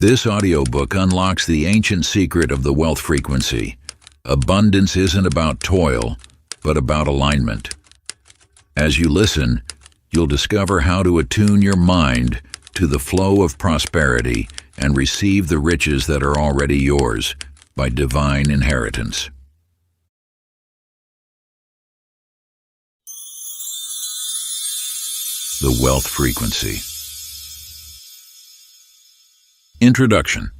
This audiobook unlocks the ancient secret of the wealth frequency. Abundance isn't about toil, but about alignment. As you listen, you'll discover how to attune your mind to the flow of prosperity and receive the riches that are already yours by divine inheritance. The wealth frequency. Introduction.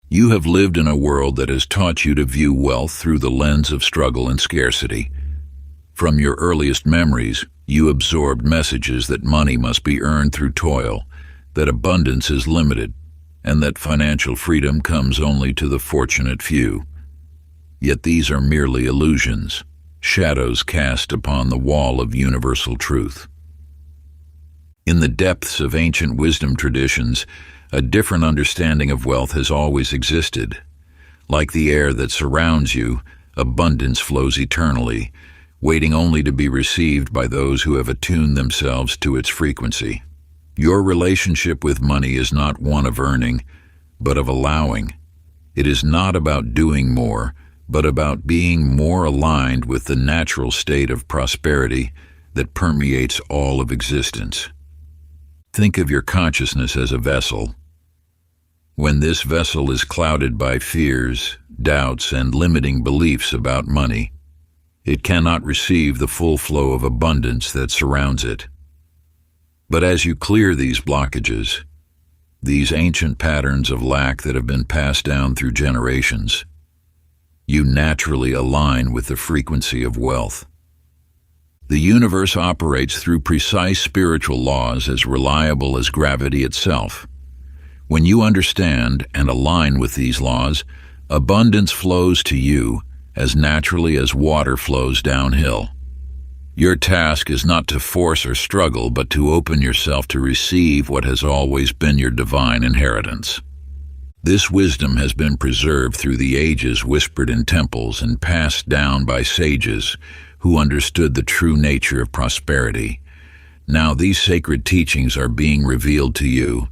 You have lived in a world that has taught you to view wealth through the lens of struggle and scarcity. From your earliest memories, you absorbed messages that money must be earned through toil, that abundance is limited, and that financial freedom comes only to the fortunate few. Yet these are merely illusions, shadows cast upon the wall of universal truth. In the depths of ancient wisdom traditions, a different understanding of wealth has always existed. Like the air that surrounds you, abundance flows eternally, waiting only to be received by those who have attuned themselves to its frequency. Your relationship with money is not one of earning, but of allowing. It is not about doing more, but about being more aligned with the natural state of prosperity that permeates all of existence. Think of your consciousness as a vessel. When this vessel is clouded by fears, doubts, and limiting beliefs about money, it cannot receive the full flow of abundance that surrounds it. But as you clear these blockages, these ancient patterns of lack that have been passed down through generations, you naturally align with the frequency of wealth. The universe operates through precise spiritual laws as reliable as gravity itself. When you understand and align with these laws, abundance flows to you as naturally as water flows downhill. Your task is not to force or struggle, but to open yourself to receive what has always been your divine inheritance. This wisdom has been preserved through the ages, whispered in temples and passed down by sages who understood the true nature of prosperity. Now these sacred teachings are being revealed to you,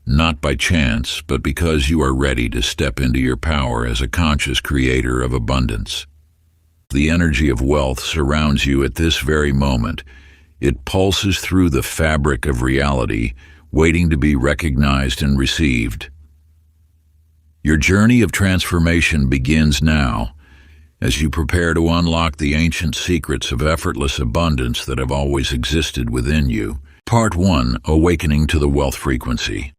not by chance, but because you are ready to step into your power as a conscious creator of abundance. The energy of wealth surrounds you at this very moment. It pulses through the fabric of reality, waiting to be recognized and received. Your journey of transformation begins now, as you prepare to unlock the ancient secrets of effortless abundance that have always existed within you. Part 1. Awakening to the Wealth Frequency.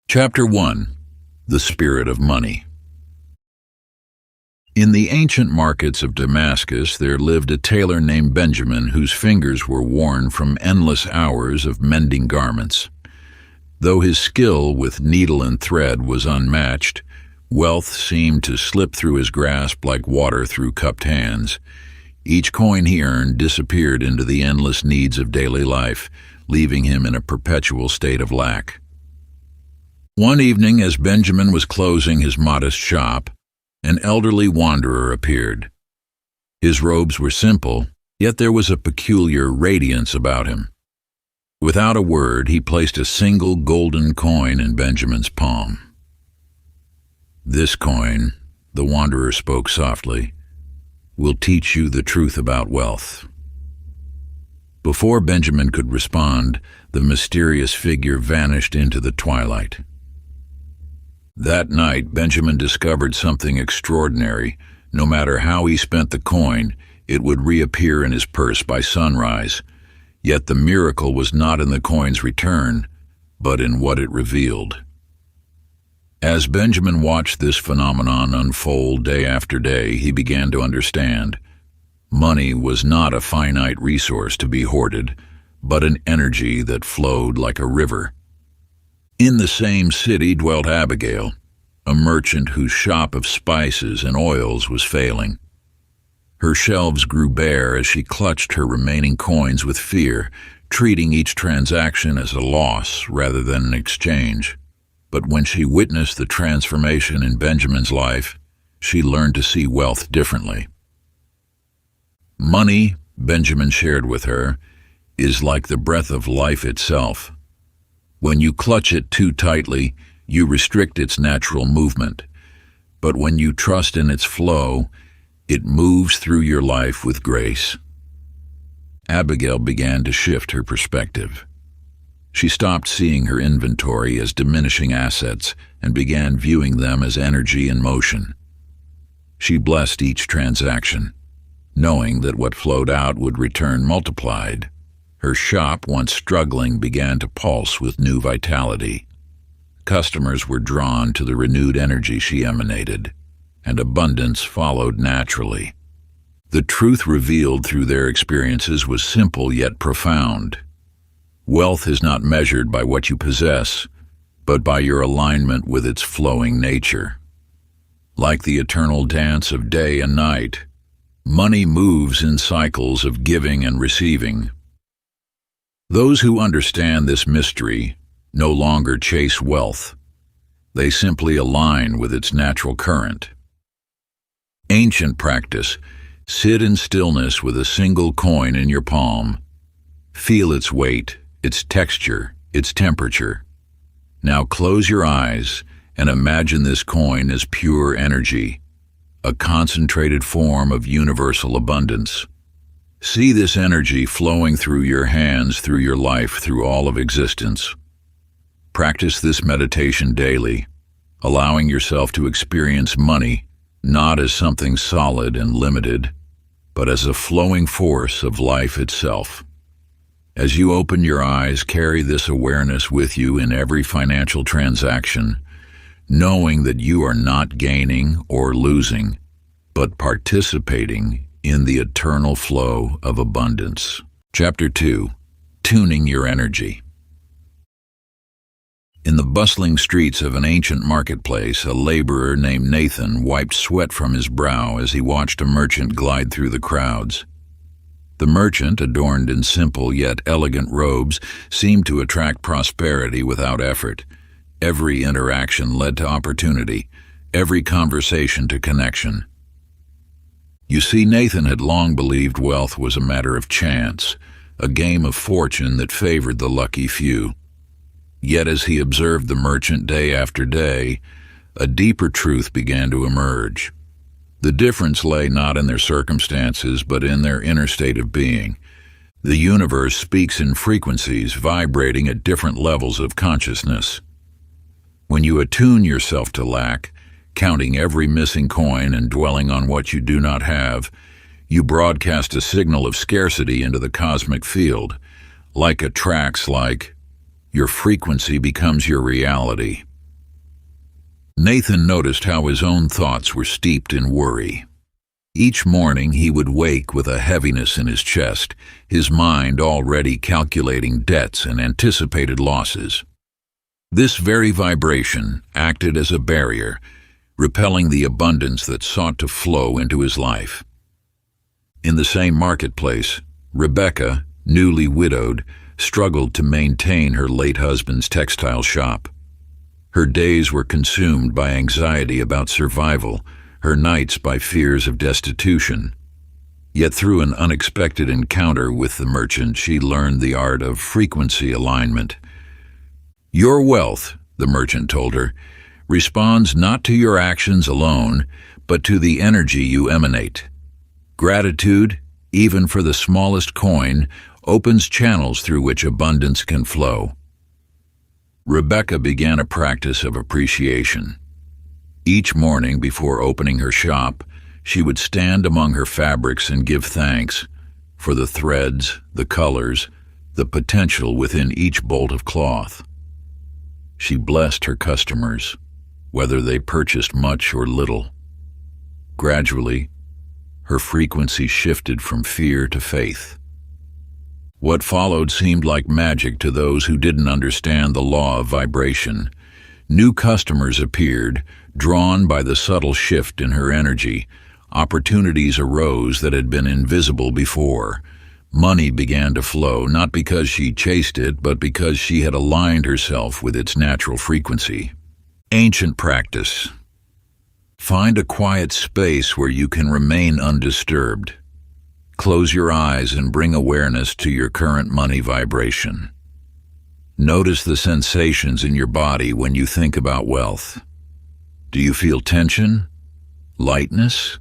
Chapter 1. The Spirit of Money. In the ancient markets of Damascus there lived a tailor named Benjamin whose fingers were worn from endless hours of mending garments. Though his skill with needle and thread was unmatched, wealth seemed to slip through his grasp like water through cupped hands. Each coin he earned disappeared into the endless needs of daily life, leaving him in a perpetual state of lack. One evening, as Benjamin was closing his modest shop, an elderly wanderer appeared. His robes were simple, yet there was a peculiar radiance about him. Without a word, he placed a single golden coin in Benjamin's palm. "This coin," the wanderer spoke softly, "will teach you the truth about wealth." Before Benjamin could respond, the mysterious figure vanished into the twilight. That night, Benjamin discovered something extraordinary. No matter how he spent the coin, it would reappear in his purse by sunrise. Yet the miracle was not in the coin's return, but in what it revealed. As Benjamin watched this phenomenon unfold day after day, he began to understand. Money was not a finite resource to be hoarded, but an energy that flowed like a river. In the same city dwelt Abigail, a merchant whose shop of spices and oils was failing. Her shelves grew bare as she clutched her remaining coins with fear, treating each transaction as a loss rather than an exchange. But when she witnessed the transformation in Benjamin's life, she learned to see wealth differently. Money, Benjamin shared with her, is like the breath of life itself. When you clutch it too tightly, you restrict its natural movement. But when you trust in its flow, it moves through your life with grace. Abigail began to shift her perspective. She stopped seeing her inventory as diminishing assets and began viewing them as energy in motion. She blessed each transaction, knowing that what flowed out would return multiplied. Her shop, once struggling, began to pulse with new vitality. Customers were drawn to the renewed energy she emanated, and abundance followed naturally. The truth revealed through their experiences was simple yet profound. Wealth is not measured by what you possess, but by your alignment with its flowing nature. Like the eternal dance of day and night, money moves in cycles of giving and receiving. Those who understand this mystery no longer chase wealth. They simply align with its natural current. Ancient practice: sit in stillness with a single coin in your palm. Feel its weight, its texture, its temperature. Now close your eyes and imagine this coin as pure energy, a concentrated form of universal abundance. See this energy flowing through your hands, through your life, through all of existence. Practice this meditation daily, allowing yourself to experience money not as something solid and limited, but as a flowing force of life itself. As you open your eyes, carry this awareness with you in every financial transaction, knowing that you are not gaining or losing, but participating in the eternal flow of abundance. Chapter 2. Tuning your energy. In the bustling streets of an ancient marketplace, a laborer named Nathan wiped sweat from his brow as he watched a merchant glide through the crowds. The merchant, adorned in simple yet elegant robes, seemed to attract prosperity without effort. Every interaction led to opportunity, every conversation to connection. You see, Nathan had long believed wealth was a matter of chance, a game of fortune that favored the lucky few. Yet as he observed the merchant day after day, a deeper truth began to emerge. The difference lay not in their circumstances, but in their inner state of being. The universe speaks in frequencies vibrating at different levels of consciousness. When you attune yourself to lack, counting every missing coin and dwelling on what you do not have, you broadcast a signal of scarcity into the cosmic field. Like attracts like, your frequency becomes your reality. Nathan noticed how his own thoughts were steeped in worry. Each morning he would wake with a heaviness in his chest, his mind already calculating debts and anticipated losses. This very vibration acted as a barrier, repelling the abundance that sought to flow into his life. In the same marketplace, Rebecca, newly widowed, struggled to maintain her late husband's textile shop. Her days were consumed by anxiety about survival, her nights by fears of destitution. Yet through an unexpected encounter with the merchant, she learned the art of frequency alignment. Your wealth, the merchant told her, responds not to your actions alone, but to the energy you emanate. Gratitude, even for the smallest coin, opens channels through which abundance can flow. Rebecca began a practice of appreciation. Each morning before opening her shop, she would stand among her fabrics and give thanks for the threads, the colors, the potential within each bolt of cloth. She blessed her customers, whether they purchased much or little. Gradually, her frequency shifted from fear to faith. What followed seemed like magic to those who didn't understand the law of vibration. New customers appeared, drawn by the subtle shift in her energy. Opportunities arose that had been invisible before. Money began to flow, not because she chased it, but because she had aligned herself with its natural frequency. Ancient practice. Find a quiet space where you can remain undisturbed. Close your eyes and bring awareness to your current money vibration. Notice the sensations in your body when you think about wealth. Do you feel tension? Lightness?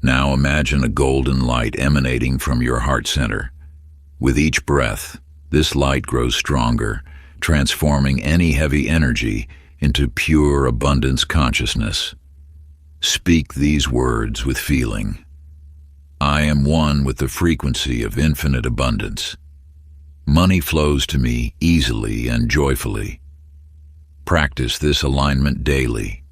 Now imagine a golden light emanating from your heart center. With each breath, this light grows stronger, transforming any heavy energy into pure abundance consciousness. Speak these words with feeling. I am one with the frequency of infinite abundance. Money flows to me easily and joyfully. Practice this alignment daily,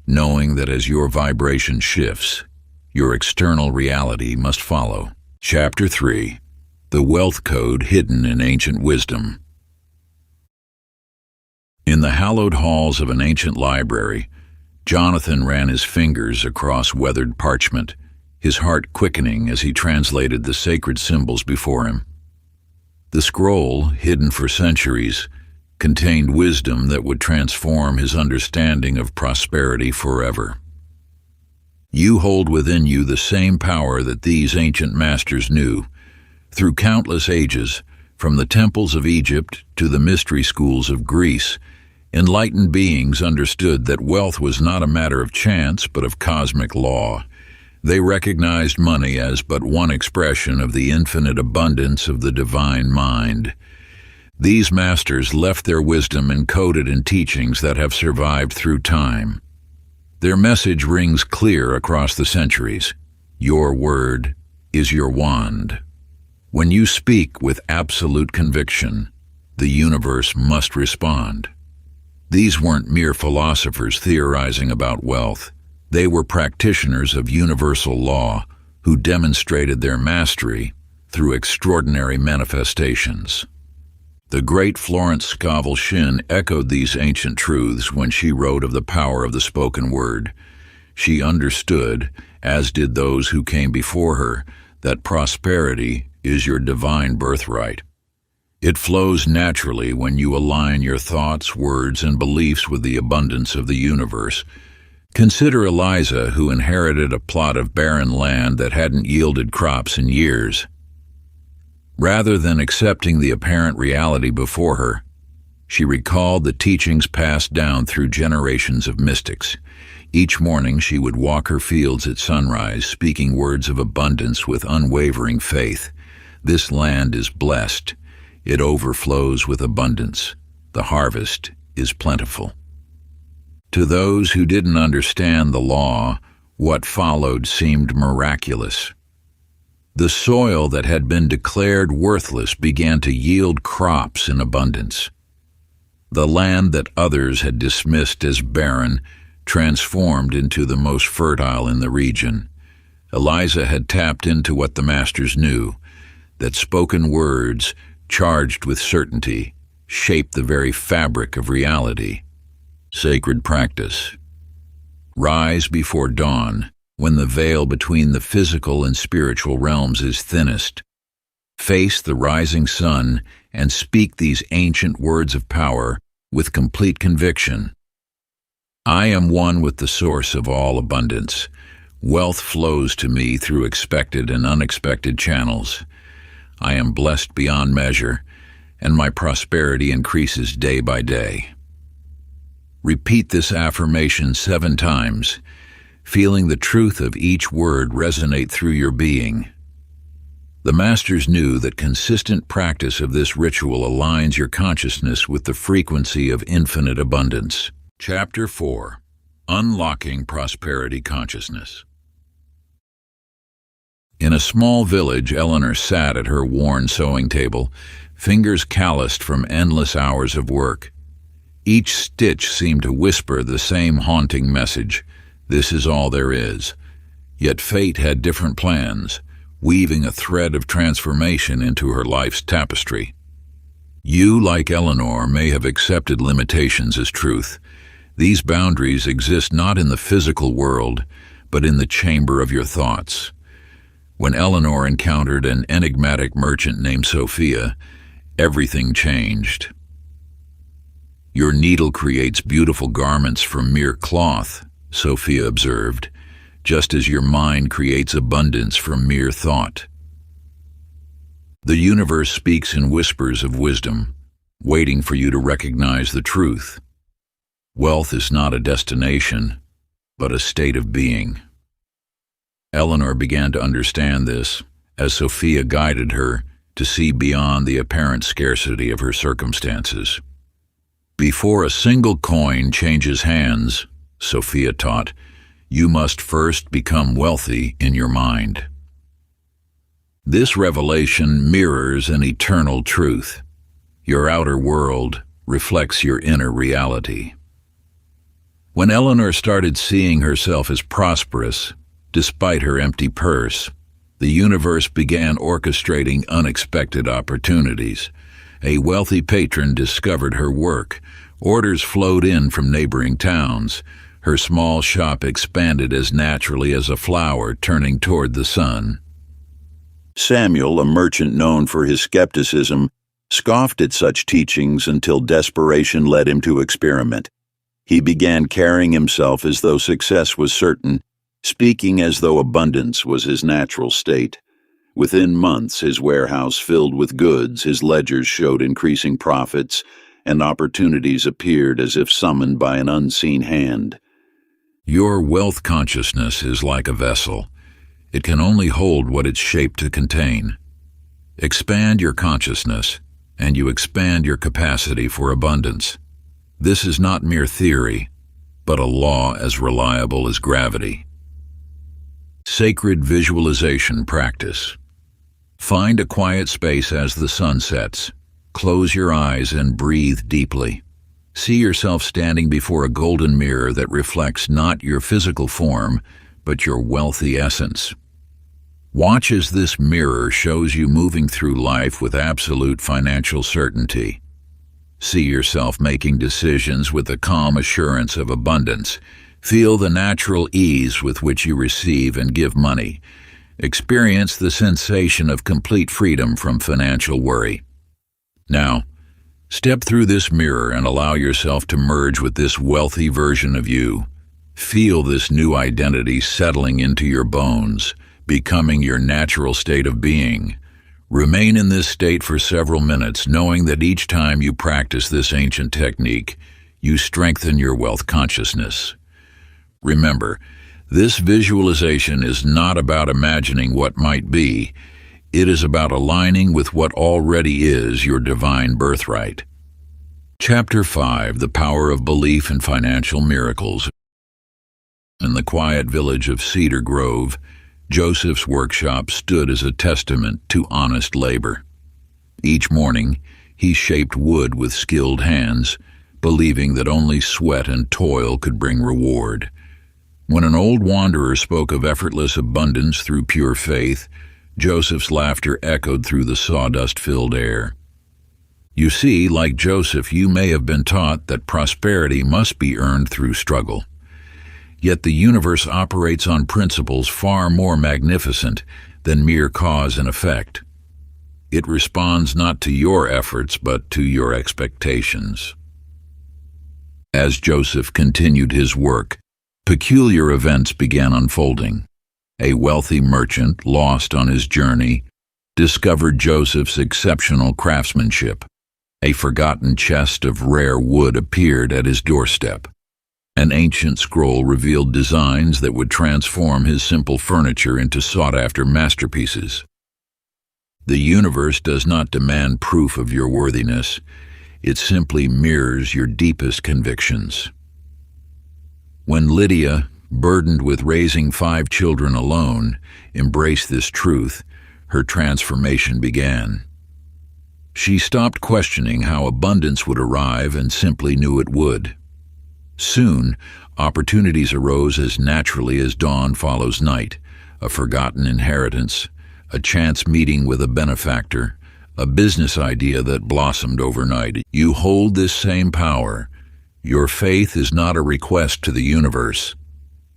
knowing that as your vibration shifts, your external reality must follow. Chapter 3. The Wealth Code Hidden in Ancient Wisdom. In the hallowed halls of an ancient library, Jonathan ran his fingers across weathered parchment, his heart quickening as he translated the sacred symbols before him. The scroll, hidden for centuries, contained wisdom that would transform his understanding of prosperity forever. You hold within you the same power that these ancient masters knew. Through countless ages, from the temples of Egypt to the mystery schools of Greece, enlightened beings understood that wealth was not a matter of chance but of cosmic law. They recognized money as but one expression of the infinite abundance of the divine mind. These masters left their wisdom encoded in teachings that have survived through time. Their message rings clear across the centuries. Your word is your wand. When you speak with absolute conviction, the universe must respond. These weren't mere philosophers theorizing about wealth. They were practitioners of universal law who demonstrated their mastery through extraordinary manifestations. The great Florence Scovel Shinn echoed these ancient truths when she wrote of the power of the spoken word. She understood, as did those who came before her, that prosperity is your divine birthright. It flows naturally when you align your thoughts, words, and beliefs with the abundance of the universe. Consider Eliza, who inherited a plot of barren land that hadn't yielded crops in years. Rather than accepting the apparent reality before her, she recalled the teachings passed down through generations of mystics. Each morning she would walk her fields at sunrise, speaking words of abundance with unwavering faith. This land is blessed. It overflows with abundance. The harvest is plentiful. To those who didn't understand the law, what followed seemed miraculous. The soil that had been declared worthless began to yield crops in abundance. The land that others had dismissed as barren transformed into the most fertile in the region. Eliza had tapped into what the masters knew, that spoken words, charged with certainty, shaped the very fabric of reality. Sacred practice. Rise before dawn, when the veil between the physical and spiritual realms is thinnest. Face the rising sun and speak these ancient words of power with complete conviction. I am one with the source of all abundance. Wealth flows to me through expected and unexpected channels. I am blessed beyond measure, and my prosperity increases day by day. Repeat this affirmation 7 times, feeling the truth of each word resonate through your being. The masters knew that consistent practice of this ritual aligns your consciousness with the frequency of infinite abundance. Chapter 4. Unlocking Prosperity Consciousness. In a small village, Eleanor sat at her worn sewing table, fingers calloused from endless hours of work. Each stitch seemed to whisper the same haunting message: this is all there is. Yet fate had different plans, weaving a thread of transformation into her life's tapestry. You, like Eleanor, may have accepted limitations as truth. These boundaries exist not in the physical world, but in the chamber of your thoughts. When Eleanor encountered an enigmatic merchant named Sophia, everything changed. Your needle creates beautiful garments from mere cloth, Sophia observed, just as your mind creates abundance from mere thought. The universe speaks in whispers of wisdom. waiting for you to recognize the truth. Wealth is not a destination, but a state of being. Eleanor began to understand this as Sophia guided her to see beyond the apparent scarcity of her circumstances. Before a single coin changes hands, Sophia taught, you must first become wealthy in your mind. This revelation mirrors an eternal truth. Your outer world reflects your inner reality. When Eleanor started seeing herself as prosperous, despite her empty purse, the universe began orchestrating unexpected opportunities. A wealthy patron discovered her work. Orders flowed in from neighboring towns. Her small shop expanded as naturally as a flower turning toward the sun. Samuel, a merchant known for his skepticism, scoffed at such teachings until desperation led him to experiment. He began carrying himself as though success was certain, speaking as though abundance was his natural state. Within months, his warehouse filled with goods, his ledgers showed increasing profits, and opportunities appeared as if summoned by an unseen hand. Your wealth consciousness is like a vessel. It can only hold what it's shaped to contain. Expand your consciousness, and you expand your capacity for abundance. This is not mere theory, but a law as reliable as gravity. Sacred visualization practice. Find a quiet space as the sun sets. Close your eyes and breathe deeply. See yourself standing before a golden mirror that reflects not your physical form, but your wealthy essence. Watch as this mirror shows you moving through life with absolute financial certainty. See yourself making decisions with the calm assurance of abundance. Feel the natural ease with which you receive and give money. Experience the sensation of complete freedom from financial worry. Now, step through this mirror and allow yourself to merge with this wealthy version of you. Feel this new identity settling into your bones, becoming your natural state of being. Remain in this state for several minutes, knowing that each time you practice this ancient technique, you strengthen your wealth consciousness. Remember, this visualization is not about imagining what might be. It is about aligning with what already is your divine birthright. Chapter 5: The Power of Belief in Financial Miracles. In the quiet village of Cedar Grove, Joseph's workshop stood as a testament to honest labor. Each morning, he shaped wood with skilled hands, believing that only sweat and toil could bring reward. When an old wanderer spoke of effortless abundance through pure faith, Joseph's laughter echoed through the sawdust-filled air. You see, like Joseph, you may have been taught that prosperity must be earned through struggle. Yet the universe operates on principles far more magnificent than mere cause and effect. It responds not to your efforts, but to your expectations. As Joseph continued his work, peculiar events began unfolding. A wealthy merchant, lost on his journey, discovered Joseph's exceptional craftsmanship. A forgotten chest of rare wood appeared at his doorstep. An ancient scroll revealed designs that would transform his simple furniture into sought-after masterpieces. The universe does not demand proof of your worthiness. It simply mirrors your deepest convictions. When Lydia, burdened with raising 5 children alone, embraced this truth, her transformation began. She stopped questioning how abundance would arrive and simply knew it would. Soon, opportunities arose as naturally as dawn follows night, a forgotten inheritance, a chance meeting with a benefactor, a business idea that blossomed overnight. You hold this same power. Your faith is not a request to the universe.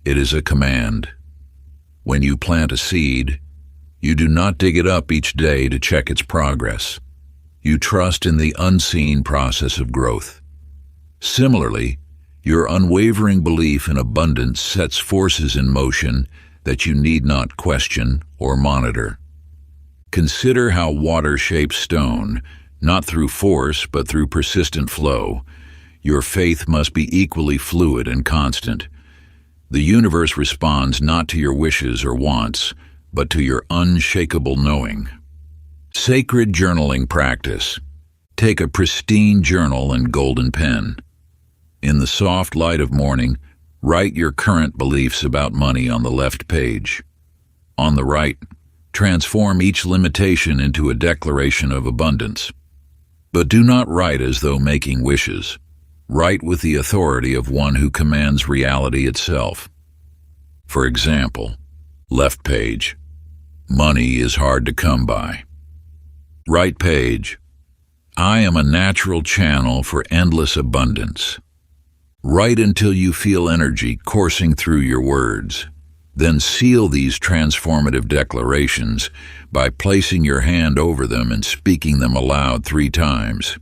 It is a command. When you plant a seed, you do not dig it up each day to check its progress. You trust in the unseen process of growth. Similarly, your unwavering belief in abundance sets forces in motion that you need not question or monitor. Consider how water shapes stone, not through force, but through persistent flow. Your faith must be equally fluid and constant. The universe responds not to your wishes or wants, but to your unshakable knowing. Sacred journaling practice. Take a pristine journal and golden pen. In the soft light of morning, write your current beliefs about money on the left page. On the right, transform each limitation into a declaration of abundance. But do not write as though making wishes. Write with the authority of one who commands reality itself. For example, left page, money is hard to come by. Right page, I am a natural channel for endless abundance. Write until you feel energy coursing through your words. Then seal these transformative declarations by placing your hand over them and speaking them aloud 3 times.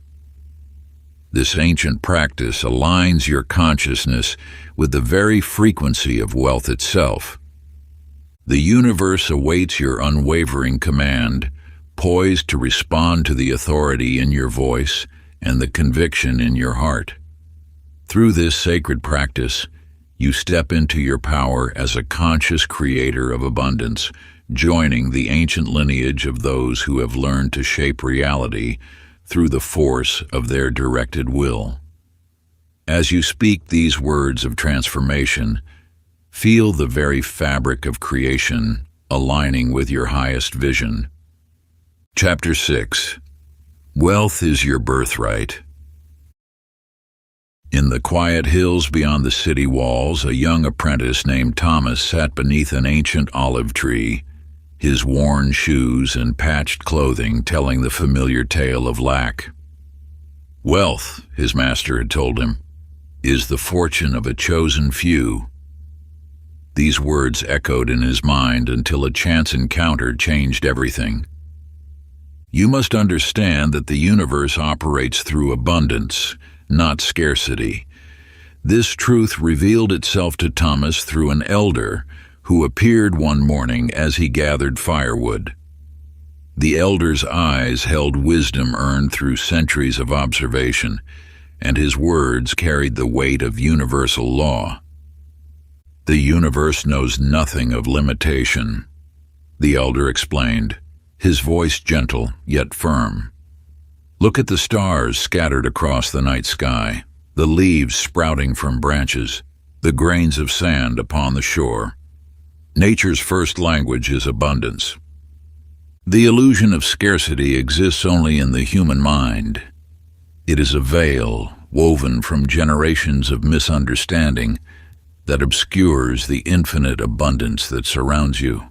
This ancient practice aligns your consciousness with the very frequency of wealth itself. The universe awaits your unwavering command, poised to respond to the authority in your voice and the conviction in your heart. Through this sacred practice, you step into your power as a conscious creator of abundance, joining the ancient lineage of those who have learned to shape reality through the force of their directed will. As you speak these words of transformation, feel the very fabric of creation aligning with your highest vision. Chapter 6. Wealth is your birthright. In the quiet hills beyond the city walls, a young apprentice named Thomas sat beneath an ancient olive tree, his worn shoes and patched clothing telling the familiar tale of lack. Wealth, his master had told him, is the fortune of a chosen few. These words echoed in his mind until a chance encounter changed everything. You must understand that the universe operates through abundance, not scarcity. This truth revealed itself to Thomas through an elder who appeared one morning as he gathered firewood. The elder's eyes held wisdom earned through centuries of observation, and his words carried the weight of universal law. The universe knows nothing of limitation, the elder explained, his voice gentle yet firm. Look at the stars scattered across the night sky, the leaves sprouting from branches, the grains of sand upon the shore. Nature's first language is abundance. The illusion of scarcity exists only in the human mind. It is a veil woven from generations of misunderstanding that obscures the infinite abundance that surrounds you.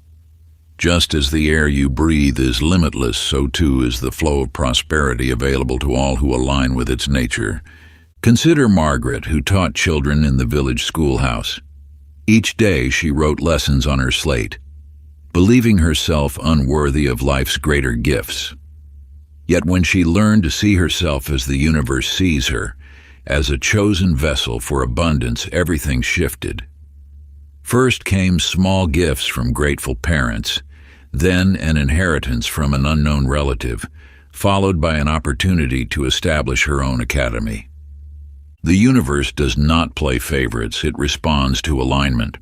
Just as the air you breathe is limitless, so too is the flow of prosperity available to all who align with its nature. Consider Margaret, who taught children in the village schoolhouse. Each day she wrote lessons on her slate, believing herself unworthy of life's greater gifts. Yet when she learned to see herself as the universe sees her, as a chosen vessel for abundance, everything shifted. First came small gifts from grateful parents, then an inheritance from an unknown relative, followed by an opportunity to establish her own academy. The universe does not play favorites, it responds to alignment.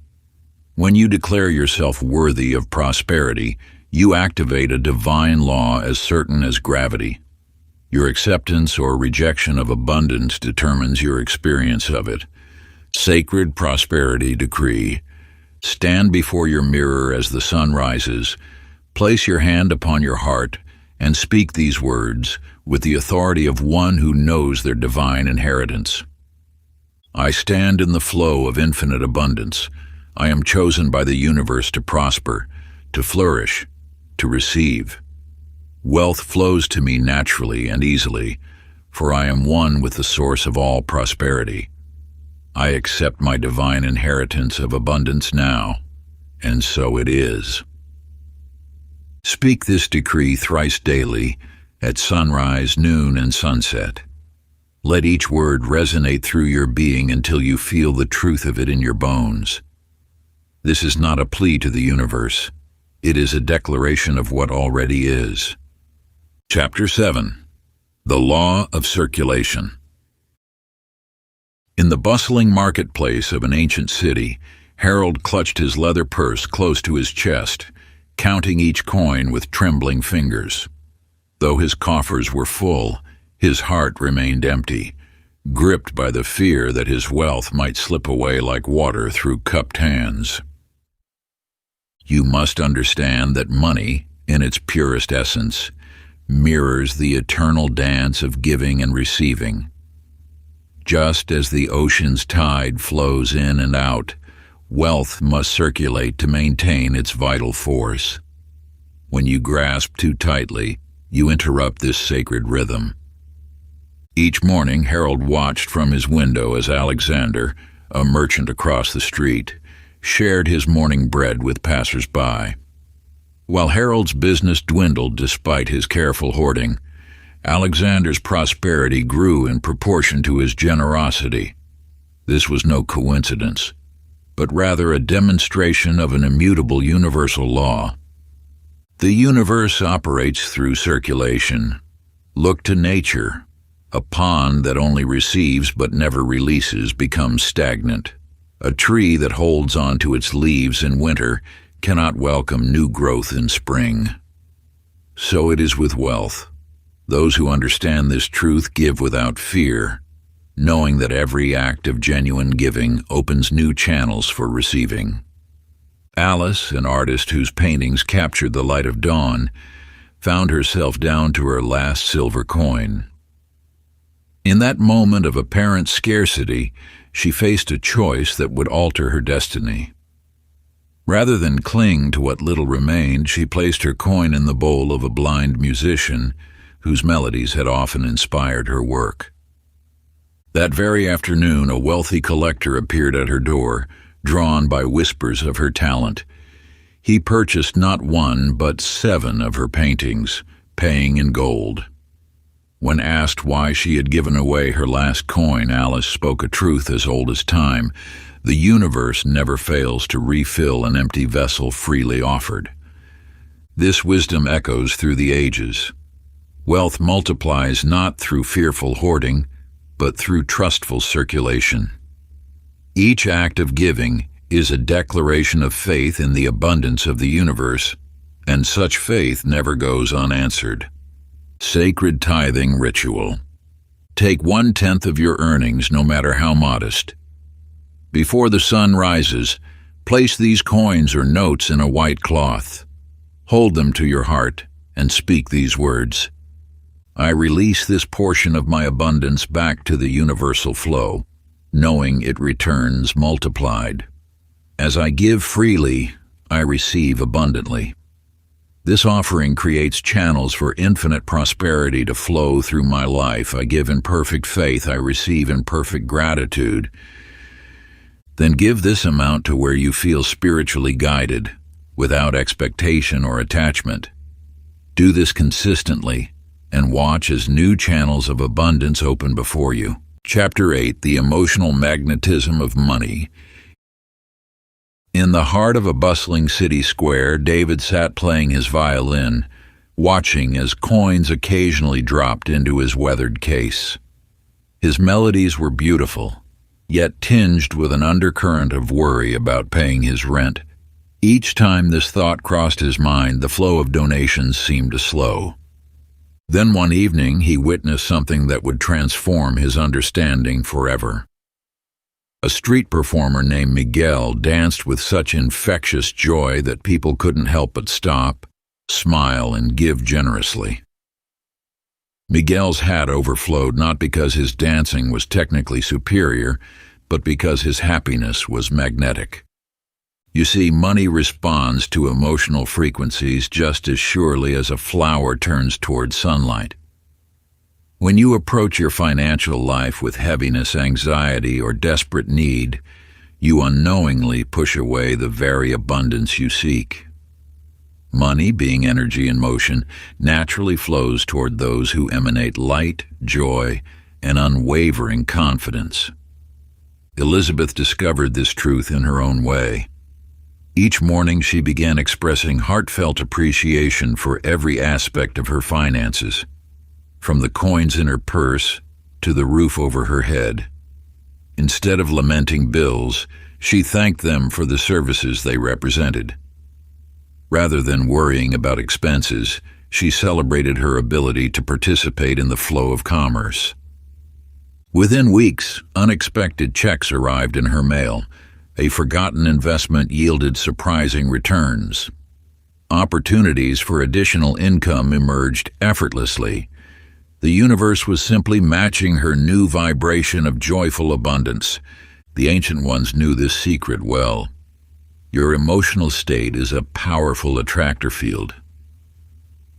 When you declare yourself worthy of prosperity, you activate a divine law as certain as gravity. Your acceptance or rejection of abundance determines your experience of it. Sacred prosperity decree. Stand before your mirror as the sun rises, place your hand upon your heart, and speak these words with the authority of one who knows their divine inheritance. I stand in the flow of infinite abundance. I am chosen by the universe to prosper, to flourish, to receive. Wealth flows to me naturally and easily, for I am one with the source of all prosperity. I accept my divine inheritance of abundance now, and so it is. Speak this decree thrice daily, at sunrise, noon, and sunset. Let each word resonate through your being until you feel the truth of it in your bones. This is not a plea to the universe. It is a declaration of what already is. Chapter 7. The law of circulation. In the bustling marketplace of an ancient city, Harold clutched his leather purse close to his chest, counting each coin with trembling fingers. Though his coffers were full, his heart remained empty, gripped by the fear that his wealth might slip away like water through cupped hands. You must understand that money, in its purest essence, mirrors the eternal dance of giving and receiving. Just as the ocean's tide flows in and out, wealth must circulate to maintain its vital force. When you grasp too tightly, you interrupt this sacred rhythm. Each morning, Harold watched from his window as Alexander, a merchant across the street, shared his morning bread with passers-by. While Harold's business dwindled despite his careful hoarding, Alexander's prosperity grew in proportion to his generosity. This was no coincidence, but rather a demonstration of an immutable universal law. The universe operates through circulation. Look to nature. A pond that only receives but never releases becomes stagnant. A tree that holds on to its leaves in winter cannot welcome new growth in spring. So it is with wealth. Those who understand this truth give without fear, knowing that every act of genuine giving opens new channels for receiving. Alice, an artist whose paintings captured the light of dawn, found herself down to her last silver coin. In that moment of apparent scarcity, she faced a choice that would alter her destiny. Rather than cling to what little remained, she placed her coin in the bowl of a blind musician whose melodies had often inspired her work. That very afternoon, a wealthy collector appeared at her door, drawn by whispers of her talent. He purchased not one, but 7 of her paintings, paying in gold. When asked why she had given away her last coin, Alice spoke a truth as old as time. The universe never fails to refill an empty vessel freely offered. This wisdom echoes through the ages. Wealth multiplies not through fearful hoarding, but through trustful circulation. Each act of giving is a declaration of faith in the abundance of the universe, and such faith never goes unanswered. Sacred tithing ritual. Take 1/10 of your earnings, no matter how modest. Before the sun rises, place these coins or notes in a white cloth. Hold them to your heart and speak these words. I release this portion of my abundance back to the universal flow, knowing it returns multiplied. As I give freely, I receive abundantly. This offering creates channels for infinite prosperity to flow through my life. I give in perfect faith, I receive in perfect gratitude. Then give this amount to where you feel spiritually guided, without expectation or attachment. Do this consistently, and watch as new channels of abundance open before you. Chapter 8: The Emotional Magnetism of Money. In the heart of a bustling city square, David sat playing his violin, watching as coins occasionally dropped into his weathered case. His melodies were beautiful, yet tinged with an undercurrent of worry about paying his rent. Each time this thought crossed his mind, the flow of donations seemed to slow. Then one evening, he witnessed something that would transform his understanding forever. A street performer named Miguel danced with such infectious joy that people couldn't help but stop, smile, and give generously. Miguel's hat overflowed not because his dancing was technically superior, but because his happiness was magnetic. You see, money responds to emotional frequencies just as surely as a flower turns toward sunlight. When you approach your financial life with heaviness, anxiety, or desperate need, you unknowingly push away the very abundance you seek. Money, being energy in motion, naturally flows toward those who emanate light, joy, and unwavering confidence. Elizabeth discovered this truth in her own way. Each morning she began expressing heartfelt appreciation for every aspect of her finances. from the coins in her purse to the roof over her head. Instead of lamenting bills, she thanked them for the services they represented. Rather than worrying about expenses, she celebrated her ability to participate in the flow of commerce. Within weeks, unexpected checks arrived in her mail. A forgotten investment yielded surprising returns. Opportunities for additional income emerged effortlessly. The universe was simply matching her new vibration of joyful abundance. The ancient ones knew this secret well. Your emotional state is a powerful attractor field.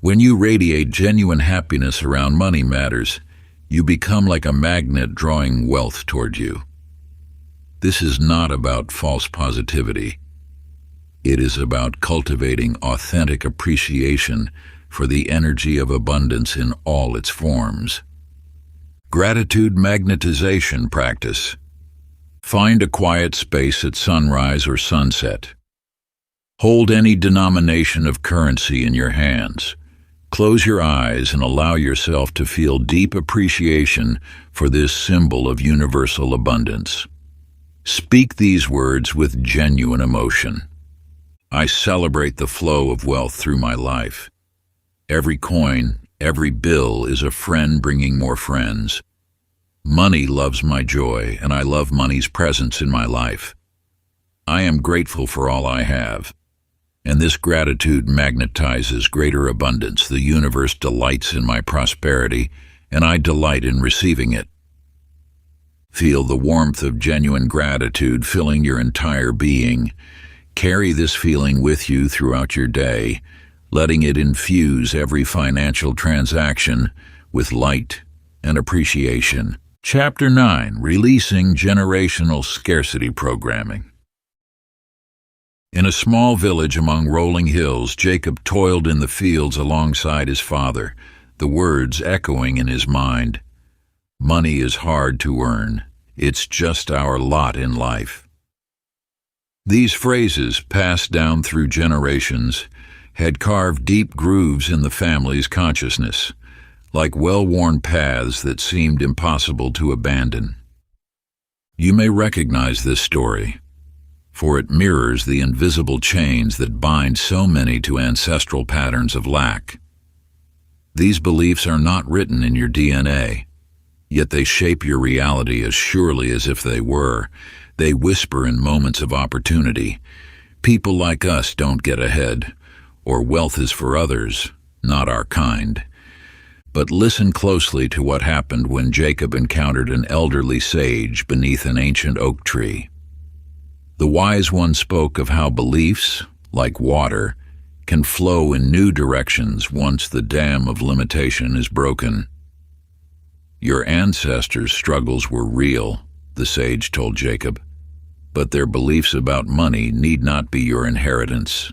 When you radiate genuine happiness around money matters, you become like a magnet drawing wealth toward you. This is not about false positivity. It is about cultivating authentic appreciation for the energy of abundance in all its forms. Gratitude magnetization practice. Find a quiet space at sunrise or sunset. Hold any denomination of currency in your hands. Close your eyes and allow yourself to feel deep appreciation for this symbol of universal abundance. Speak these words with genuine emotion. I celebrate the flow of wealth through my life. Every coin, every bill is a friend bringing more friends. Money loves my joy, and I love money's presence in my life. I am grateful for all I have, and this gratitude magnetizes greater abundance. The universe delights in my prosperity, and I delight in receiving it. Feel the warmth of genuine gratitude filling your entire being. Carry this feeling with you throughout your day, letting it infuse every financial transaction with light and appreciation. Chapter 9. Releasing Generational Scarcity Programming. In a small village among rolling hills, Jacob toiled in the fields alongside his father, the words echoing in his mind. Money is hard to earn. It's just our lot in life. These phrases, passed down through generations, had carved deep grooves in the family's consciousness, like well-worn paths that seemed impossible to abandon. You may recognize this story, for it mirrors the invisible chains that bind so many to ancestral patterns of lack. These beliefs are not written in your DNA, yet they shape your reality as surely as if they were. They whisper in moments of opportunity. People like us don't get ahead, or wealth is for others, not our kind. But listen closely to what happened when Jacob encountered an elderly sage beneath an ancient oak tree. The wise one spoke of how beliefs, like water, can flow in new directions once the dam of limitation is broken. Your ancestors' struggles were real, the sage told Jacob, but their beliefs about money need not be your inheritance.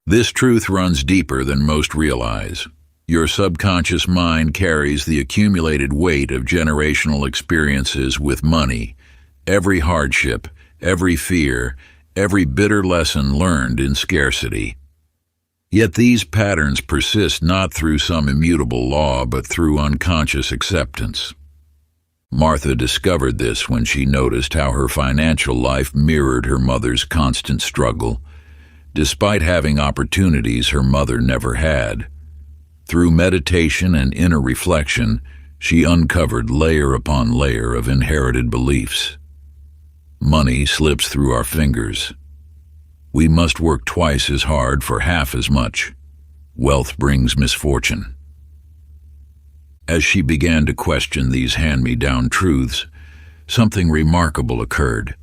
This truth runs deeper than most realize. Your subconscious mind carries the accumulated weight of generational experiences with money, every hardship, every fear, every bitter lesson learned in scarcity. Yet these patterns persist not through some immutable law, but through unconscious acceptance. Martha discovered this when she noticed how her financial life mirrored her mother's constant struggle. Despite having opportunities her mother never had, through meditation and inner reflection, she uncovered layer upon layer of inherited beliefs. Money slips through our fingers. We must work twice as hard for half as much. Wealth brings misfortune. As she began to question these hand-me-down truths, something remarkable occurred.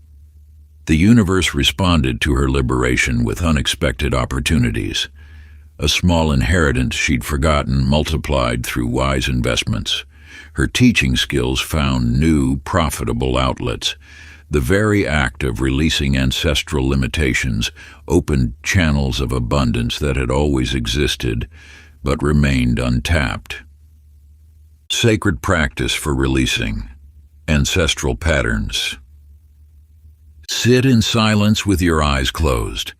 The universe responded to her liberation with unexpected opportunities. A small inheritance she'd forgotten multiplied through wise investments. Her teaching skills found new, profitable outlets. The very act of releasing ancestral limitations opened channels of abundance that had always existed, but remained untapped. Sacred practice for releasing ancestral patterns. Sit in silence with your eyes closed.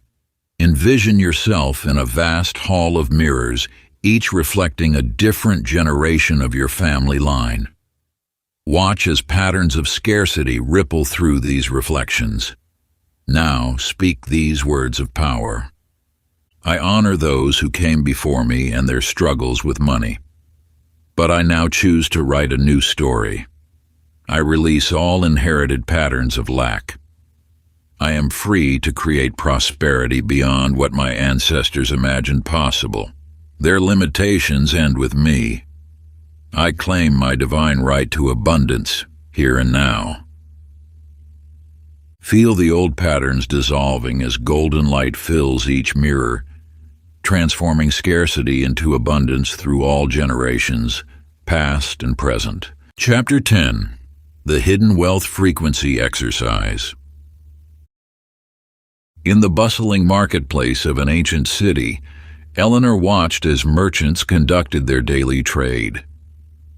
Envision yourself in a vast hall of mirrors, each reflecting a different generation of your family line. Watch as patterns of scarcity ripple through these reflections. Now speak these words of power. I honor those who came before me and their struggles with money. But I now choose to write a new story. I release all inherited patterns of lack. I am free to create prosperity beyond what my ancestors imagined possible. Their limitations end with me. I claim my divine right to abundance, here and now. Feel the old patterns dissolving as golden light fills each mirror, transforming scarcity into abundance through all generations, past and present. Chapter 10. The Hidden Wealth Frequency Exercise. In the bustling marketplace of an ancient city, Eleanor watched as merchants conducted their daily trade.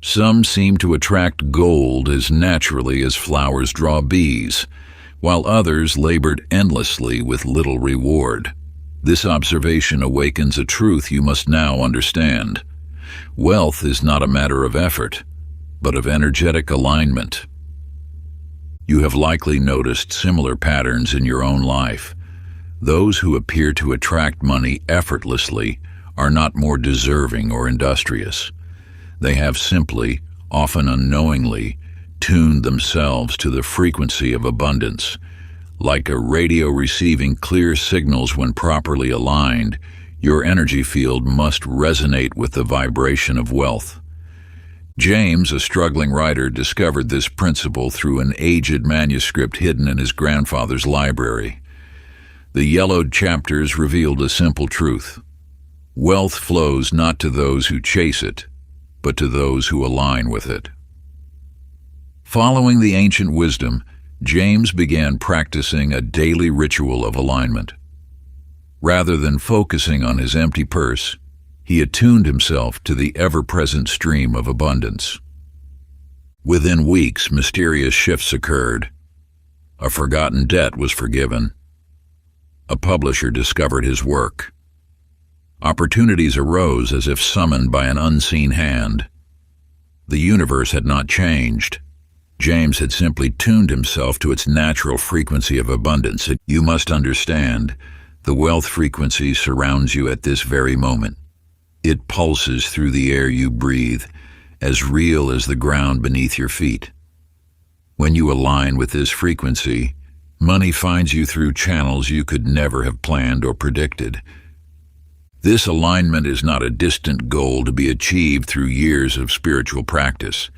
Some seemed to attract gold as naturally as flowers draw bees, while others labored endlessly with little reward. This observation awakens a truth you must now understand. Wealth is not a matter of effort, but of energetic alignment. You have likely noticed similar patterns in your own life. Those who appear to attract money effortlessly are not more deserving or industrious. They have simply, often unknowingly, tuned themselves to the frequency of abundance. Like a radio receiving clear signals when properly aligned, your energy field must resonate with the vibration of wealth. James, a struggling writer, discovered this principle through an aged manuscript hidden in his grandfather's library. The yellowed chapters revealed a simple truth. Wealth flows not to those who chase it, but to those who align with it. Following the ancient wisdom, James began practicing a daily ritual of alignment. Rather than focusing on his empty purse, he attuned himself to the ever-present stream of abundance. Within weeks, mysterious shifts occurred. A forgotten debt was forgiven. A publisher discovered his work. Opportunities arose as if summoned by an unseen hand. The universe had not changed. James had simply tuned himself to its natural frequency of abundance. You must understand, the wealth frequency surrounds you at this very moment. It pulses through the air you breathe, as real as the ground beneath your feet. When you align with this frequency, money finds you through channels you could never have planned or predicted. This alignment is not a distant goal to be achieved through years of spiritual practice.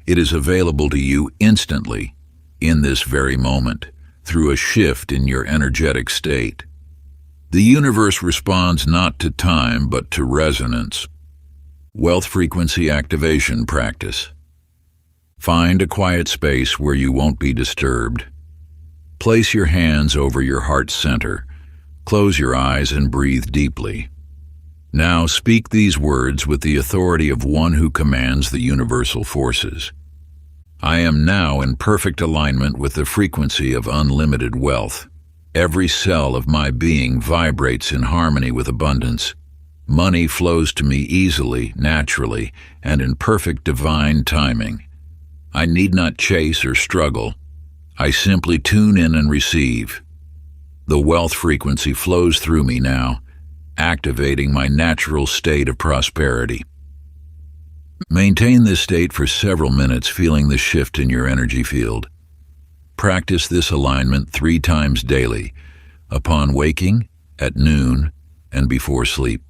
It is available to you instantly, in this very moment, through a shift in your energetic state. The universe responds not to time, but to resonance. Wealth frequency activation practice. Find a quiet space where you won't be disturbed. Place your hands over your heart center. Close your eyes and breathe deeply. Now speak these words with the authority of one who commands the universal forces. I am now in perfect alignment with the frequency of unlimited wealth. Every cell of my being vibrates in harmony with abundance. Money flows to me easily, naturally, and in perfect divine timing. I need not chase or struggle. I simply tune in and receive. The wealth frequency flows through me now, activating my natural state of prosperity. Maintain this state for several minutes, feeling the shift in your energy field. Practice this alignment 3 times daily, upon waking, at noon, and before sleep.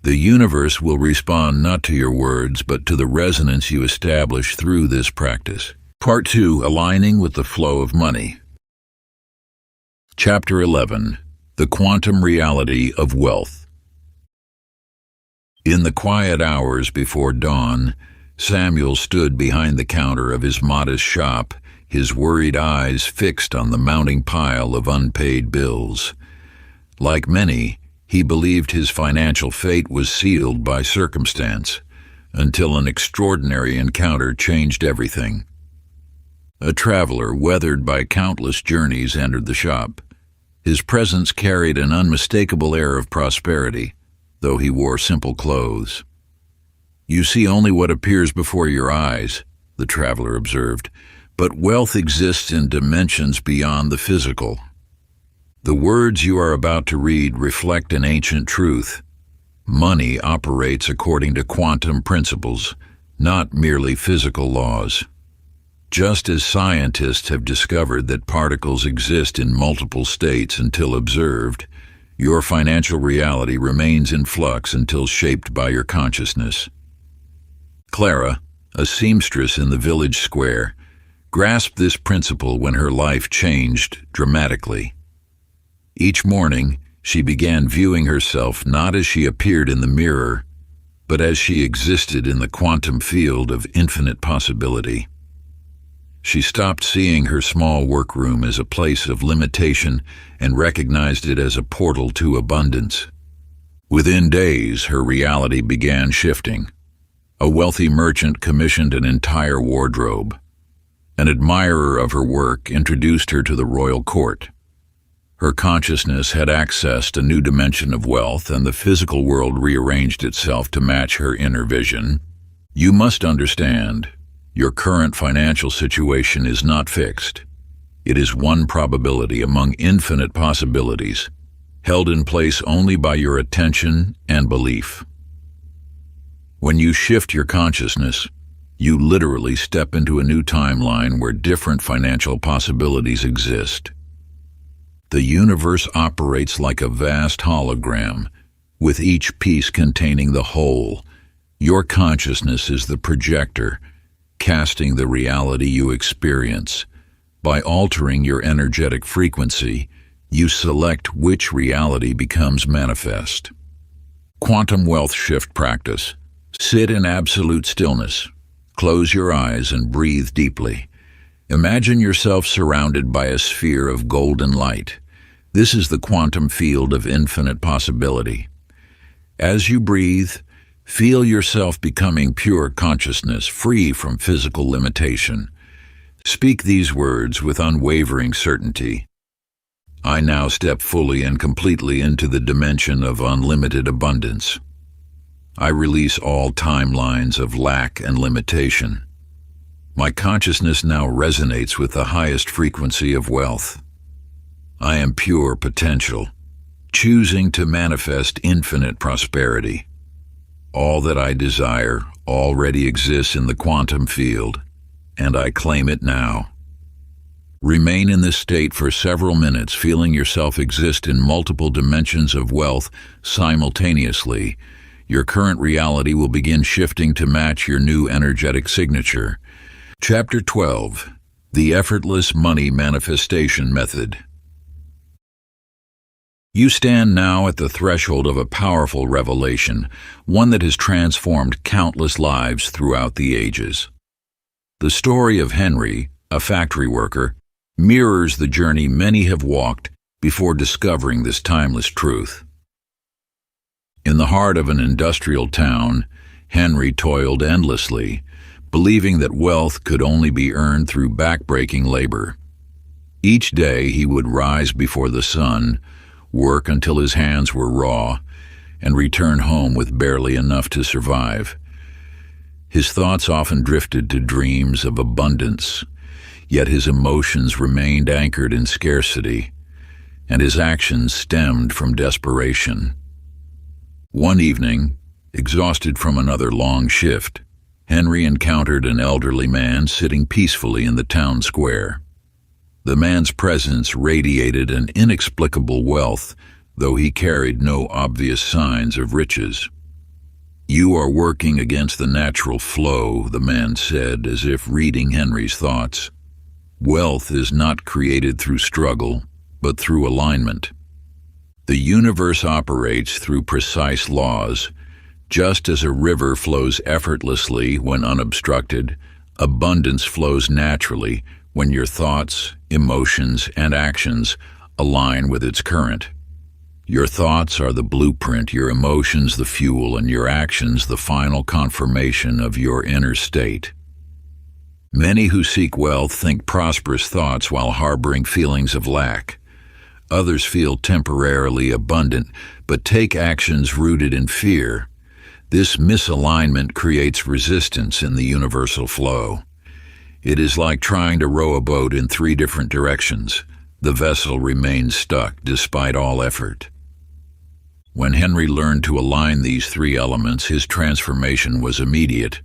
The universe will respond not to your words, but to the resonance you establish through this practice. Part 2. Aligning with the flow of money. Chapter 11. The Quantum Reality of Wealth. In the quiet hours before dawn, Samuel stood behind the counter of his modest shop, his worried eyes fixed on the mounting pile of unpaid bills. Like many, he believed his financial fate was sealed by circumstance, until an extraordinary encounter changed everything. A traveler, weathered by countless journeys, entered the shop. His presence carried an unmistakable air of prosperity. though he wore simple clothes. "You see only what appears before your eyes," the traveler observed, "but wealth exists in dimensions beyond the physical." The words you are about to read reflect an ancient truth. Money operates according to quantum principles, not merely physical laws. Just as scientists have discovered that particles exist in multiple states until observed, your financial reality remains in flux until shaped by your consciousness. Clara, a seamstress in the village square, grasped this principle when her life changed dramatically. Each morning, she began viewing herself not as she appeared in the mirror, but as she existed in the quantum field of infinite possibility. She stopped seeing her small workroom as a place of limitation and recognized it as a portal to abundance. Within days, her reality began shifting. A wealthy merchant commissioned an entire wardrobe. An admirer of her work introduced her to the royal court. Her consciousness had accessed a new dimension of wealth, and the physical world rearranged itself to match her inner vision. You must understand, your current financial situation is not fixed. It is one probability among infinite possibilities, held in place only by your attention and belief. When you shift your consciousness, you literally step into a new timeline where different financial possibilities exist. The universe operates like a vast hologram, with each piece containing the whole. Your consciousness is the projector, casting the reality you experience. By altering your energetic frequency, you select which reality becomes manifest. Quantum Wealth Shift Practice. Sit in absolute stillness. Close your eyes and breathe deeply. Imagine yourself surrounded by a sphere of golden light. This is the quantum field of infinite possibility. As you breathe, feel yourself becoming pure consciousness, free from physical limitation. Speak these words with unwavering certainty. I now step fully and completely into the dimension of unlimited abundance. I release all timelines of lack and limitation. My consciousness now resonates with the highest frequency of wealth. I am pure potential, choosing to manifest infinite prosperity. All that I desire already exists in the quantum field, and I claim it now. Remain in this state for several minutes, feeling yourself exist in multiple dimensions of wealth simultaneously. Your current reality will begin shifting to match your new energetic signature. Chapter 12. The Effortless Money Manifestation Method. You stand now at the threshold of a powerful revelation, one that has transformed countless lives throughout the ages. The story of Henry, a factory worker, mirrors the journey many have walked before discovering this timeless truth. In the heart of an industrial town, Henry toiled endlessly, believing that wealth could only be earned through backbreaking labor. Each day he would rise before the sun, work until his hands were raw, and return home with barely enough to survive. His thoughts often drifted to dreams of abundance, yet his emotions remained anchored in scarcity, and his actions stemmed from desperation. One evening, exhausted from another long shift, Henry encountered an elderly man sitting peacefully in the town square. The man's presence radiated an inexplicable wealth, though he carried no obvious signs of riches. "You are working against the natural flow," the man said, as if reading Henry's thoughts. "Wealth is not created through struggle, but through alignment. The universe operates through precise laws. Just as a river flows effortlessly when unobstructed, abundance flows naturally when your thoughts, emotions, and actions align with its current. Your thoughts are the blueprint, your emotions the fuel, and your actions the final confirmation of your inner state. Many who seek wealth think prosperous thoughts while harboring feelings of lack. Others feel temporarily abundant, but take actions rooted in fear. This misalignment creates resistance in the universal flow. It is like trying to row a boat in 3 different directions. The vessel remains stuck despite all effort. When Henry learned to align these 3 elements, his transformation was immediate.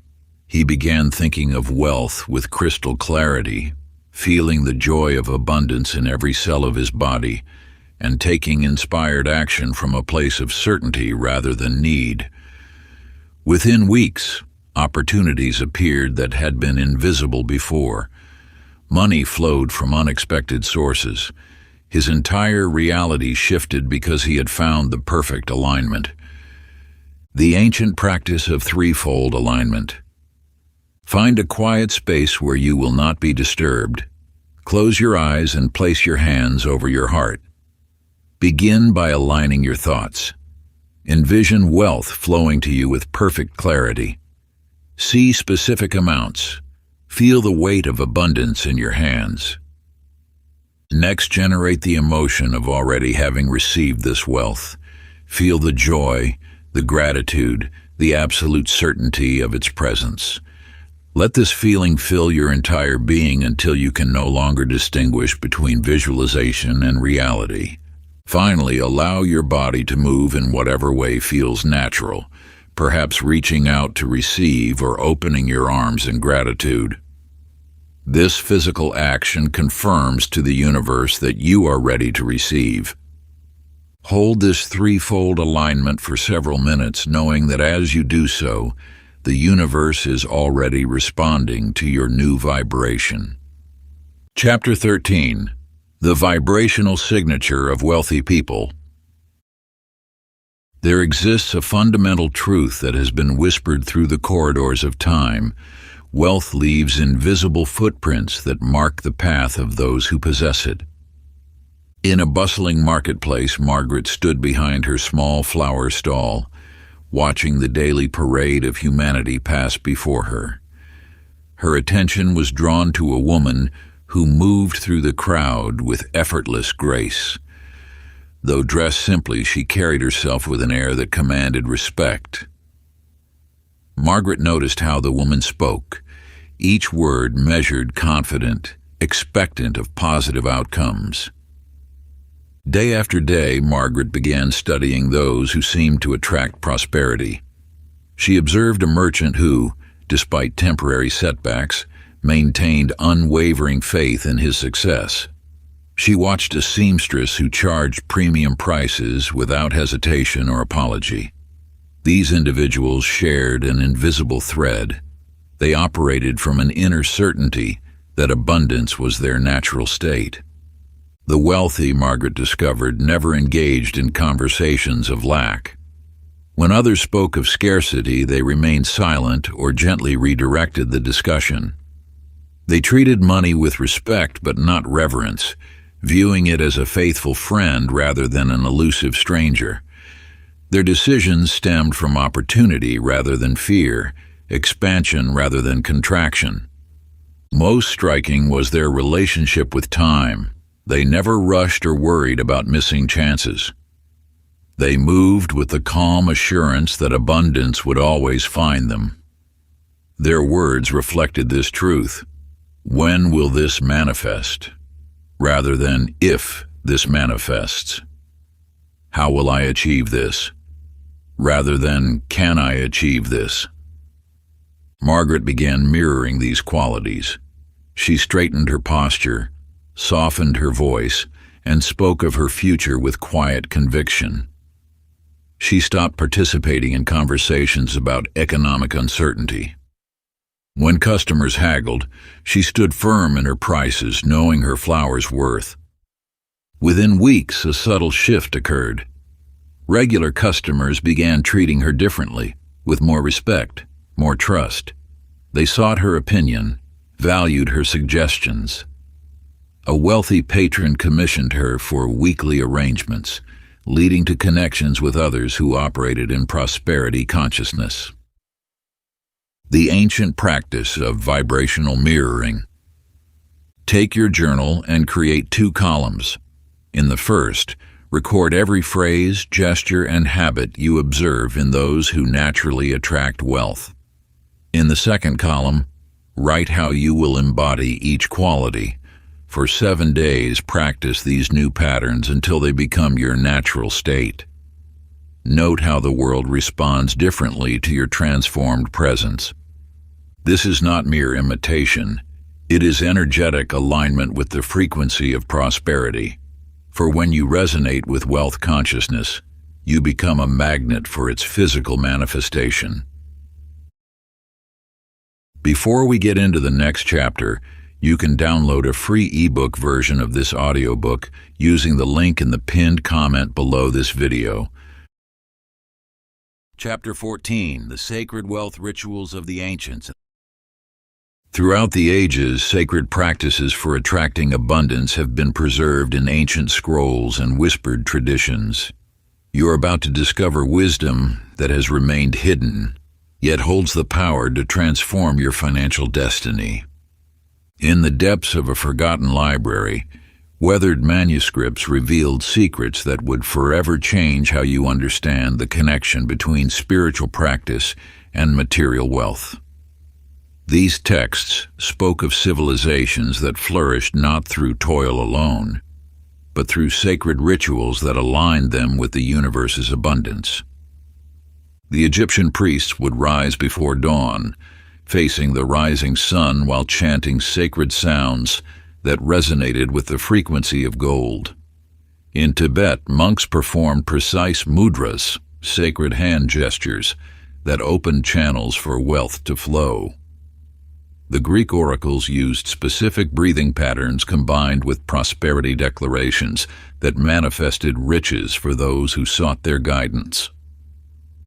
He began thinking of wealth with crystal clarity, feeling the joy of abundance in every cell of his body, and taking inspired action from a place of certainty rather than need. Within weeks, opportunities appeared that had been invisible before. Money flowed from unexpected sources. His entire reality shifted because he had found the perfect alignment. The ancient practice of 3-fold alignment. Find a quiet space where you will not be disturbed. Close your eyes and place your hands over your heart. Begin by aligning your thoughts. Envision wealth flowing to you with perfect clarity. See specific amounts. Feel the weight of abundance in your hands. Next, generate the emotion of already having received this wealth. Feel the joy, the gratitude, the absolute certainty of its presence. Let this feeling fill your entire being until you can no longer distinguish between visualization and reality. Finally, allow your body to move in whatever way feels natural, perhaps reaching out to receive or opening your arms in gratitude. This physical action confirms to the universe that you are ready to receive. Hold this 3-fold alignment for several minutes, knowing that as you do so, the universe is already responding to your new vibration. Chapter 13. The Vibrational Signature of Wealthy People. There exists a fundamental truth that has been whispered through the corridors of time. Wealth leaves invisible footprints that mark the path of those who possess it. In a bustling marketplace, Margaret stood behind her small flower stall, watching the daily parade of humanity pass before her. Her attention was drawn to a woman who moved through the crowd with effortless grace. Though dressed simply, she carried herself with an air that commanded respect. Margaret noticed how the woman spoke, each word measured, confident, expectant of positive outcomes. Day after day, Margaret began studying those who seemed to attract prosperity. She observed a merchant who, despite temporary setbacks, maintained unwavering faith in his success. She watched a seamstress who charged premium prices without hesitation or apology. These individuals shared an invisible thread. They operated from an inner certainty that abundance was their natural state. The wealthy, Margaret discovered, never engaged in conversations of lack. When others spoke of scarcity, they remained silent or gently redirected the discussion. They treated money with respect but not reverence, viewing it as a faithful friend rather than an elusive stranger. Their decisions stemmed from opportunity rather than fear, expansion rather than contraction. Most striking was their relationship with time. They never rushed or worried about missing chances. They moved with the calm assurance that abundance would always find them. Their words reflected this truth. When will this manifest? Rather than if this manifests. How will I achieve this? Rather than can I achieve this? Margaret began mirroring these qualities. She straightened her posture, softened her voice, and spoke of her future with quiet conviction. She stopped participating in conversations about economic uncertainty. When customers haggled, she stood firm in her prices, knowing her flower's worth. Within weeks, a subtle shift occurred. Regular customers began treating her differently, with more respect, more trust. They sought her opinion, valued her suggestions. A wealthy patron commissioned her for weekly arrangements, leading to connections with others who operated in prosperity consciousness. The ancient practice of vibrational mirroring. Take your journal and create 2 columns. In the first, record every phrase, gesture, and habit you observe in those who naturally attract wealth. In the second column, write how you will embody each quality. For 7 days, practice these new patterns until they become your natural state. Note how the world responds differently to your transformed presence. This is not mere imitation. It is energetic alignment with the frequency of prosperity. For when you resonate with wealth consciousness, you become a magnet for its physical manifestation. Before we get into the next chapter, you can download a free ebook version of this audiobook using the link in the pinned comment below this video. Chapter 14, The Sacred Wealth Rituals of the Ancients. Throughout the ages, sacred practices for attracting abundance have been preserved in ancient scrolls and whispered traditions. You are about to discover wisdom that has remained hidden, yet holds the power to transform your financial destiny. In the depths of a forgotten library, weathered manuscripts revealed secrets that would forever change how you understand the connection between spiritual practice and material wealth. These texts spoke of civilizations that flourished not through toil alone, but through sacred rituals that aligned them with the universe's abundance. The Egyptian priests would rise before dawn, facing the rising sun while chanting sacred sounds that resonated with the frequency of gold. In Tibet, monks performed precise mudras, sacred hand gestures, that opened channels for wealth to flow. The Greek oracles used specific breathing patterns combined with prosperity declarations that manifested riches for those who sought their guidance.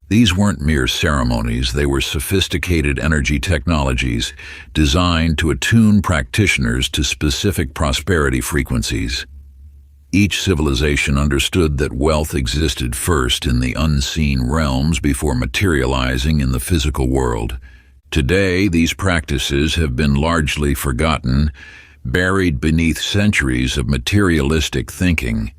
These weren't mere ceremonies, they were sophisticated energy technologies designed to attune practitioners to specific prosperity frequencies. Each civilization understood that wealth existed first in the unseen realms before materializing in the physical world. Today, these practices have been largely forgotten, buried beneath centuries of materialistic thinking.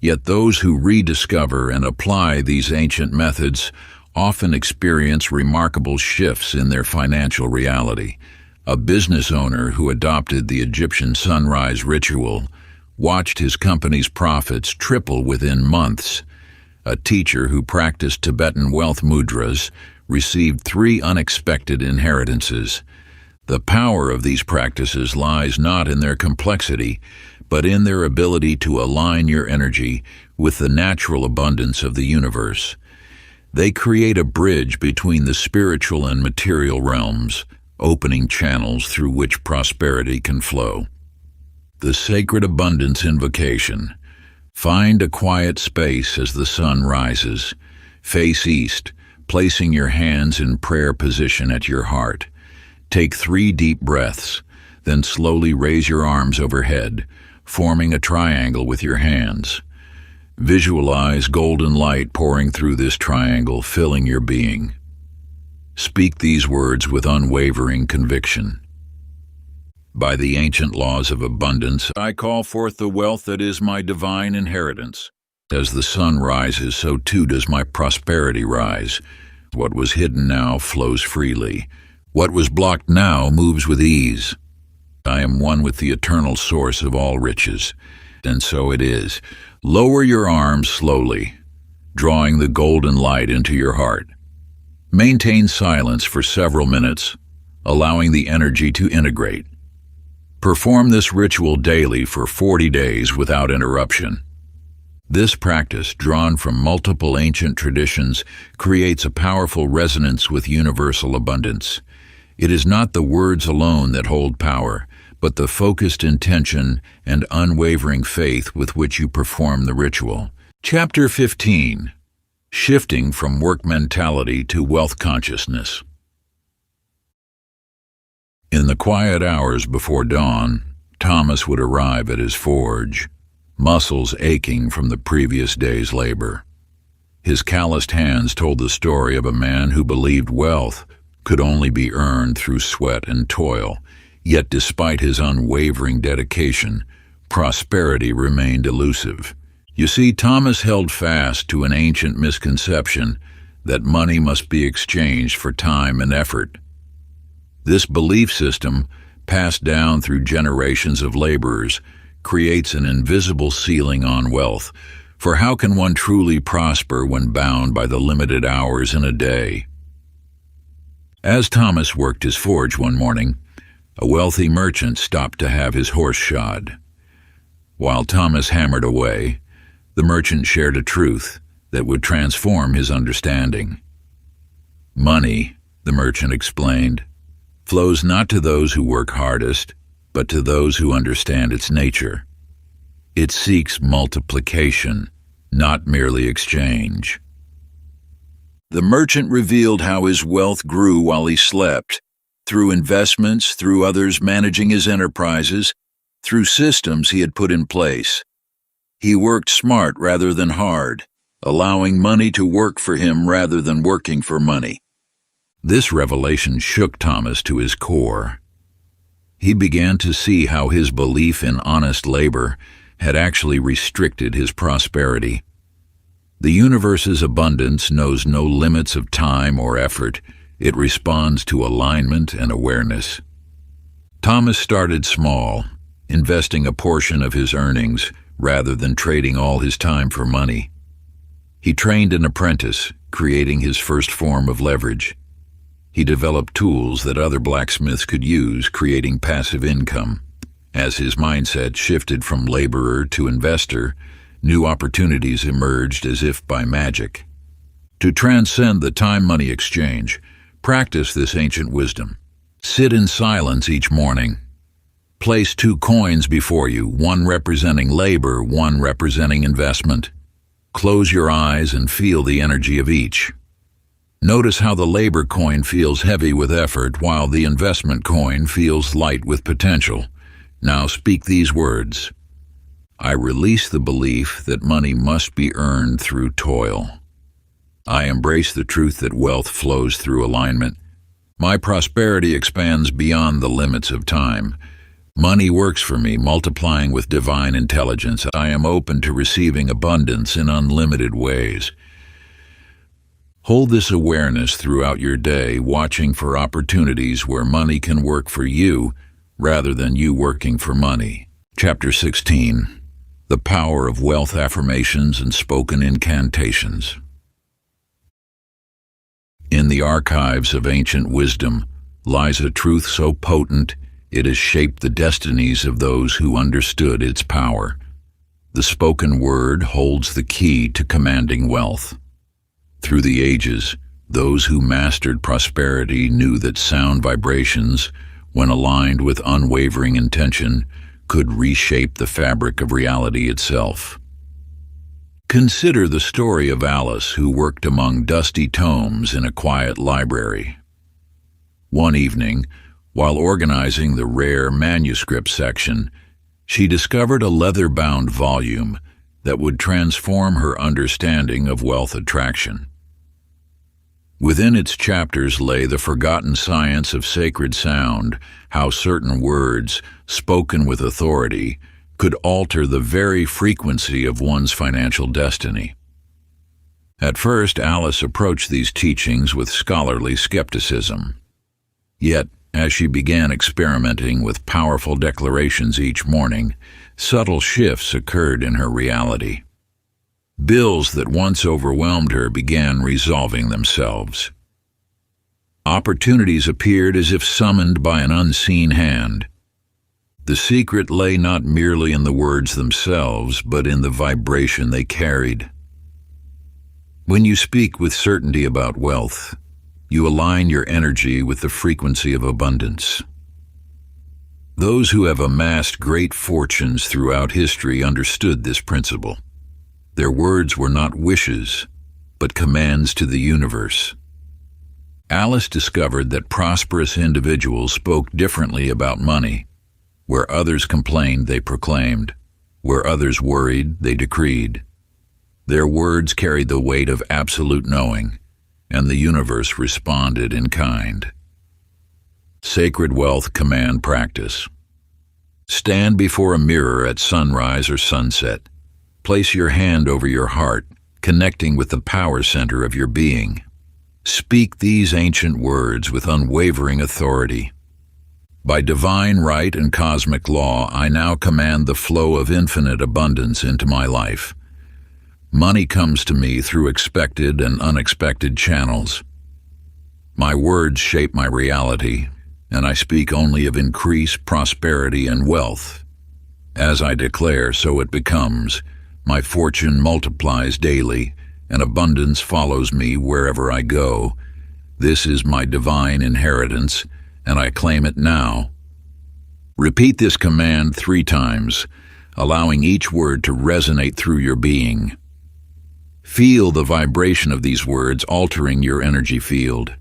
Yet those who rediscover and apply these ancient methods often experience remarkable shifts in their financial reality. A business owner who adopted the Egyptian sunrise ritual watched his company's profits triple within months. A teacher who practiced Tibetan wealth mudras received 3 unexpected inheritances. The power of these practices lies not in their complexity, but in their ability to align your energy with the natural abundance of the universe. They create a bridge between the spiritual and material realms, opening channels through which prosperity can flow. The Sacred Abundance Invocation. Find a quiet space as the sun rises. Face east, placing your hands in prayer position at your heart. Take 3 deep breaths, then slowly raise your arms overhead, forming a triangle with your hands. Visualize golden light pouring through this triangle, filling your being. Speak these words with unwavering conviction. By the ancient laws of abundance, I call forth the wealth that is my divine inheritance. As the sun rises, so too does my prosperity rise. What was hidden now flows freely. What was blocked now moves with ease. I am one with the eternal source of all riches. And so it is. Lower your arms slowly, drawing the golden light into your heart. Maintain silence for several minutes, allowing the energy to integrate. Perform this ritual daily for 40 days without interruption. This practice, drawn from multiple ancient traditions, creates a powerful resonance with universal abundance. It is not the words alone that hold power, but the focused intention and unwavering faith with which you perform the ritual. Chapter 15. Shifting from work mentality to wealth consciousness. In the quiet hours before dawn, Thomas would arrive at his forge, muscles aching from the previous day's labor. His calloused hands told the story of a man who believed wealth could only be earned through sweat and toil. Yet despite his unwavering dedication, prosperity remained elusive. You see, Thomas held fast to an ancient misconception that money must be exchanged for time and effort. This belief system, passed down through generations of laborers, creates an invisible ceiling on wealth. For how can one truly prosper when bound by the limited hours in a day? As Thomas worked his forge one morning, a wealthy merchant stopped to have his horse shod. While Thomas hammered away, the merchant shared a truth that would transform his understanding. Money, the merchant explained, flows not to those who work hardest, but to those who understand its nature. It seeks multiplication, not merely exchange. The merchant revealed how his wealth grew while he slept, through investments, through others managing his enterprises, through systems he had put in place. He worked smart rather than hard, allowing money to work for him rather than working for money. This revelation shook Thomas to his core. He began to see how his belief in honest labor had actually restricted his prosperity. The universe's abundance knows no limits of time or effort. It responds to alignment and awareness. Thomas started small, investing a portion of his earnings rather than trading all his time for money. He trained an apprentice, creating his first form of leverage. He developed tools that other blacksmiths could use, creating passive income. As his mindset shifted from laborer to investor, new opportunities emerged as if by magic. To transcend the time-money exchange, practice this ancient wisdom. Sit in silence each morning. Place 2 coins before you, one representing labor, one representing investment. Close your eyes and feel the energy of each. Notice how the labor coin feels heavy with effort, while the investment coin feels light with potential. Now speak these words. I release the belief that money must be earned through toil. I embrace the truth that wealth flows through alignment. My prosperity expands beyond the limits of time. Money works for me, multiplying with divine intelligence. I am open to receiving abundance in unlimited ways. Hold this awareness throughout your day, watching for opportunities where money can work for you rather than you working for money. Chapter 16. The Power of Wealth Affirmations and Spoken Incantations. In the archives of ancient wisdom lies a truth so potent it has shaped the destinies of those who understood its power. The spoken word holds the key to commanding wealth. Through the ages, those who mastered prosperity knew that sound vibrations, when aligned with unwavering intention, could reshape the fabric of reality itself. Consider the story of Alice, who worked among dusty tomes in a quiet library. One evening, while organizing the rare manuscript section, she discovered a leather-bound volume that would transform her understanding of wealth attraction. Within its chapters lay the forgotten science of sacred sound, how certain words, spoken with authority, could alter the very frequency of one's financial destiny. At first, Alice approached these teachings with scholarly skepticism. Yet, as she began experimenting with powerful declarations each morning, subtle shifts occurred in her reality. Bills that once overwhelmed her began resolving themselves. Opportunities appeared as if summoned by an unseen hand. The secret lay not merely in the words themselves, but in the vibration they carried. When you speak with certainty about wealth, you align your energy with the frequency of abundance. Those who have amassed great fortunes throughout history understood this principle. Their words were not wishes, but commands to the universe. Alice discovered that prosperous individuals spoke differently about money. Where others complained, they proclaimed. Where others worried, they decreed. Their words carried the weight of absolute knowing, and the universe responded in kind. Sacred wealth command practice. Stand before a mirror at sunrise or sunset. Place your hand over your heart, connecting with the power center of your being. Speak these ancient words with unwavering authority. By divine right and cosmic law, I now command the flow of infinite abundance into my life. Money comes to me through expected and unexpected channels. My words shape my reality, and I speak only of increase, prosperity, and wealth. As I declare, so it becomes. My fortune multiplies daily, and abundance follows me wherever I go. This is my divine inheritance, and I claim it now. Repeat this command 3 times, allowing each word to resonate through your being. Feel the vibration of these words altering your energy field,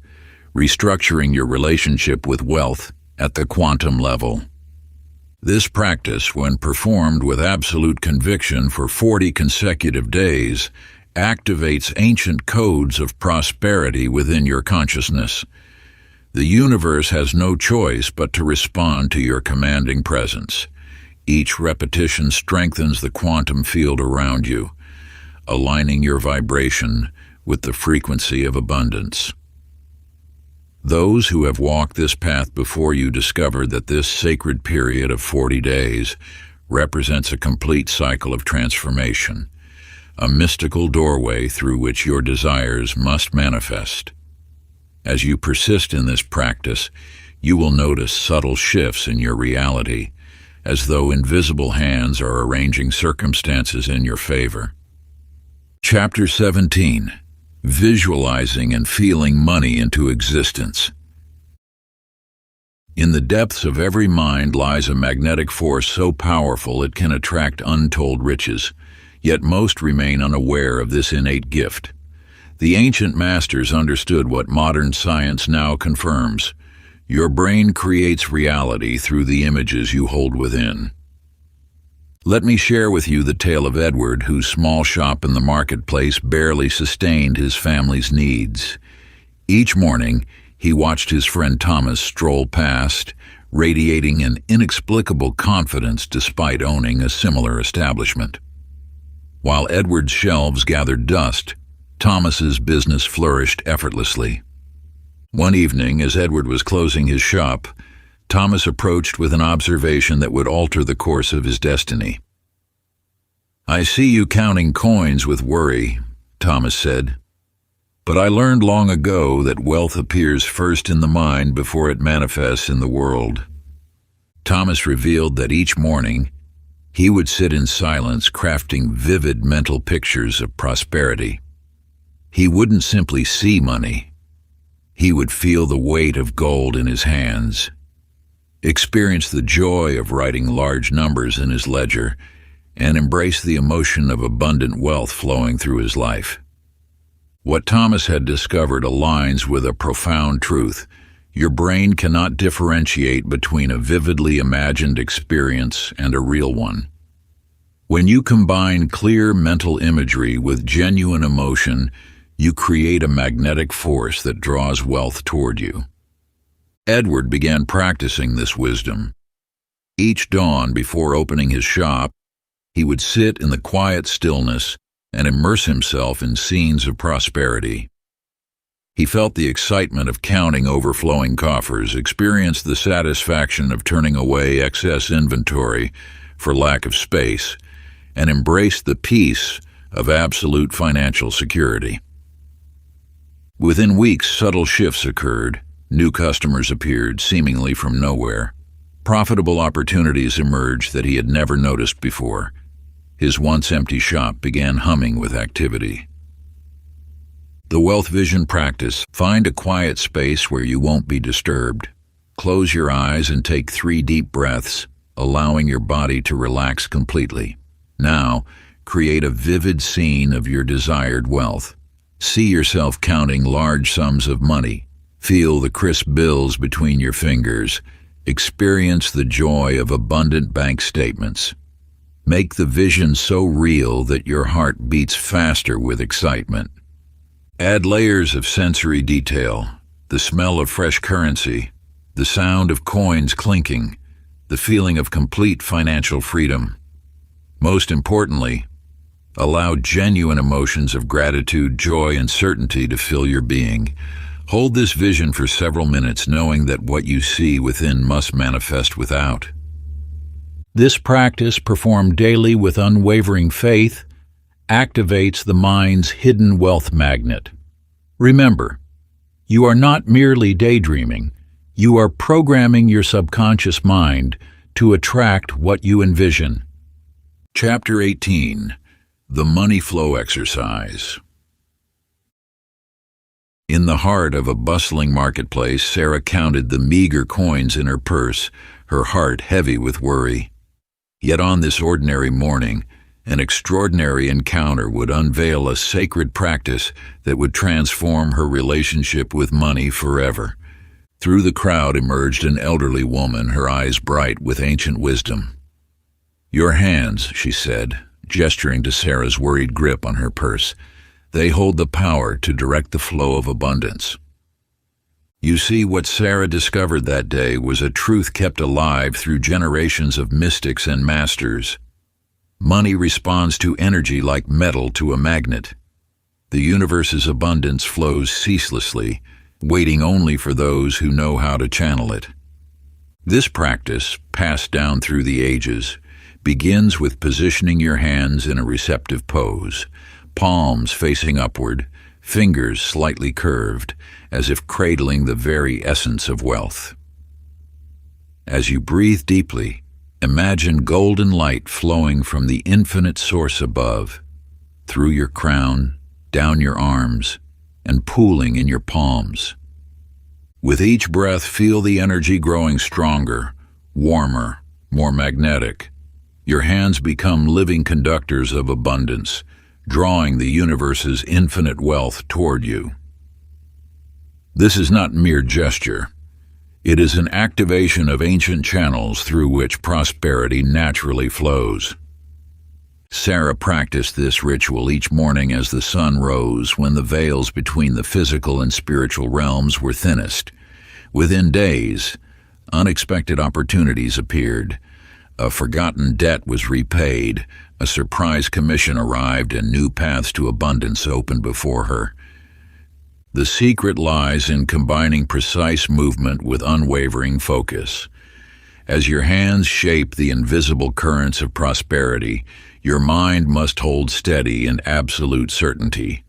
restructuring your relationship with wealth at the quantum level. This practice, when performed with absolute conviction for 40 consecutive days, activates ancient codes of prosperity within your consciousness. The universe has no choice but to respond to your commanding presence. Each repetition strengthens the quantum field around you, aligning your vibration with the frequency of abundance. Those who have walked this path before you discover that this sacred period of 40 days represents a complete cycle of transformation, a mystical doorway through which your desires must manifest. As you persist in this practice, you will notice subtle shifts in your reality, as though invisible hands are arranging circumstances in your favor. Chapter 17. Visualizing and feeling money into existence. In the depths of every mind lies a magnetic force so powerful it can attract untold riches, yet most remain unaware of this innate gift. The ancient masters understood what modern science now confirms. Your brain creates reality through the images you hold within. Let me share with you the tale of Edward, whose small shop in the marketplace barely sustained his family's needs. Each morning, he watched his friend Thomas stroll past, radiating an inexplicable confidence despite owning a similar establishment. While Edward's shelves gathered dust, Thomas's business flourished effortlessly. One evening, as Edward was closing his shop, Thomas approached with an observation that would alter the course of his destiny. "I see you counting coins with worry," Thomas said. "But I learned long ago that wealth appears first in the mind before it manifests in the world." Thomas revealed that each morning he would sit in silence, crafting vivid mental pictures of prosperity. He wouldn't simply see money. He would feel the weight of gold in his hands, experience the joy of writing large numbers in his ledger, and embrace the emotion of abundant wealth flowing through his life. What Thomas had discovered aligns with a profound truth. Your brain cannot differentiate between a vividly imagined experience and a real one. When you combine clear mental imagery with genuine emotion, you create a magnetic force that draws wealth toward you. Edward began practicing this wisdom. Each dawn, before opening his shop, he would sit in the quiet stillness and immerse himself in scenes of prosperity. He felt the excitement of counting overflowing coffers, experienced the satisfaction of turning away excess inventory for lack of space, and embraced the peace of absolute financial security. Within weeks, subtle shifts occurred. New customers appeared, seemingly from nowhere. Profitable opportunities emerged that he had never noticed before. His once empty shop began humming with activity. The Wealth Vision practice: find a quiet space where you won't be disturbed. Close your eyes and take 3 deep breaths, allowing your body to relax completely. Now, create a vivid scene of your desired wealth. See yourself counting large sums of money. Feel the crisp bills between your fingers. Experience the joy of abundant bank statements. Make the vision so real that your heart beats faster with excitement. Add layers of sensory detail: the smell of fresh currency, the sound of coins clinking, the feeling of complete financial freedom. Most importantly, allow genuine emotions of gratitude, joy, and certainty to fill your being. Hold this vision for several minutes, knowing that what you see within must manifest without. This practice, performed daily with unwavering faith, activates the mind's hidden wealth magnet. Remember, you are not merely daydreaming. You are programming your subconscious mind to attract what you envision. Chapter 18. The Money Flow Exercise. In the heart of a bustling marketplace, Sarah counted the meager coins in her purse, her heart heavy with worry. Yet on this ordinary morning, an extraordinary encounter would unveil a sacred practice that would transform her relationship with money forever. Through the crowd emerged an elderly woman, her eyes bright with ancient wisdom. "Your hands," she said, gesturing to Sarah's worried grip on her purse. "They hold the power to direct the flow of abundance." You see, what Sarah discovered that day was a truth kept alive through generations of mystics and masters. Money responds to energy like metal to a magnet. The universe's abundance flows ceaselessly, waiting only for those who know how to channel it. This practice, passed down through the ages, begins with positioning your hands in a receptive pose, palms facing upward, fingers slightly curved, as if cradling the very essence of wealth. As you breathe deeply, imagine golden light flowing from the infinite source above, through your crown, down your arms, and pooling in your palms. With each breath, feel the energy growing stronger, warmer, more magnetic. Your hands become living conductors of abundance, drawing the universe's infinite wealth toward you. This is not mere gesture. It is an activation of ancient channels through which prosperity naturally flows. Sarah practiced this ritual each morning as the sun rose, when the veils between the physical and spiritual realms were thinnest. Within days, unexpected opportunities appeared. A forgotten debt was repaid, a surprise commission arrived, and new paths to abundance opened before her. The secret lies in combining precise movement with unwavering focus. As your hands shape the invisible currents of prosperity, your mind must hold steady in absolute certainty.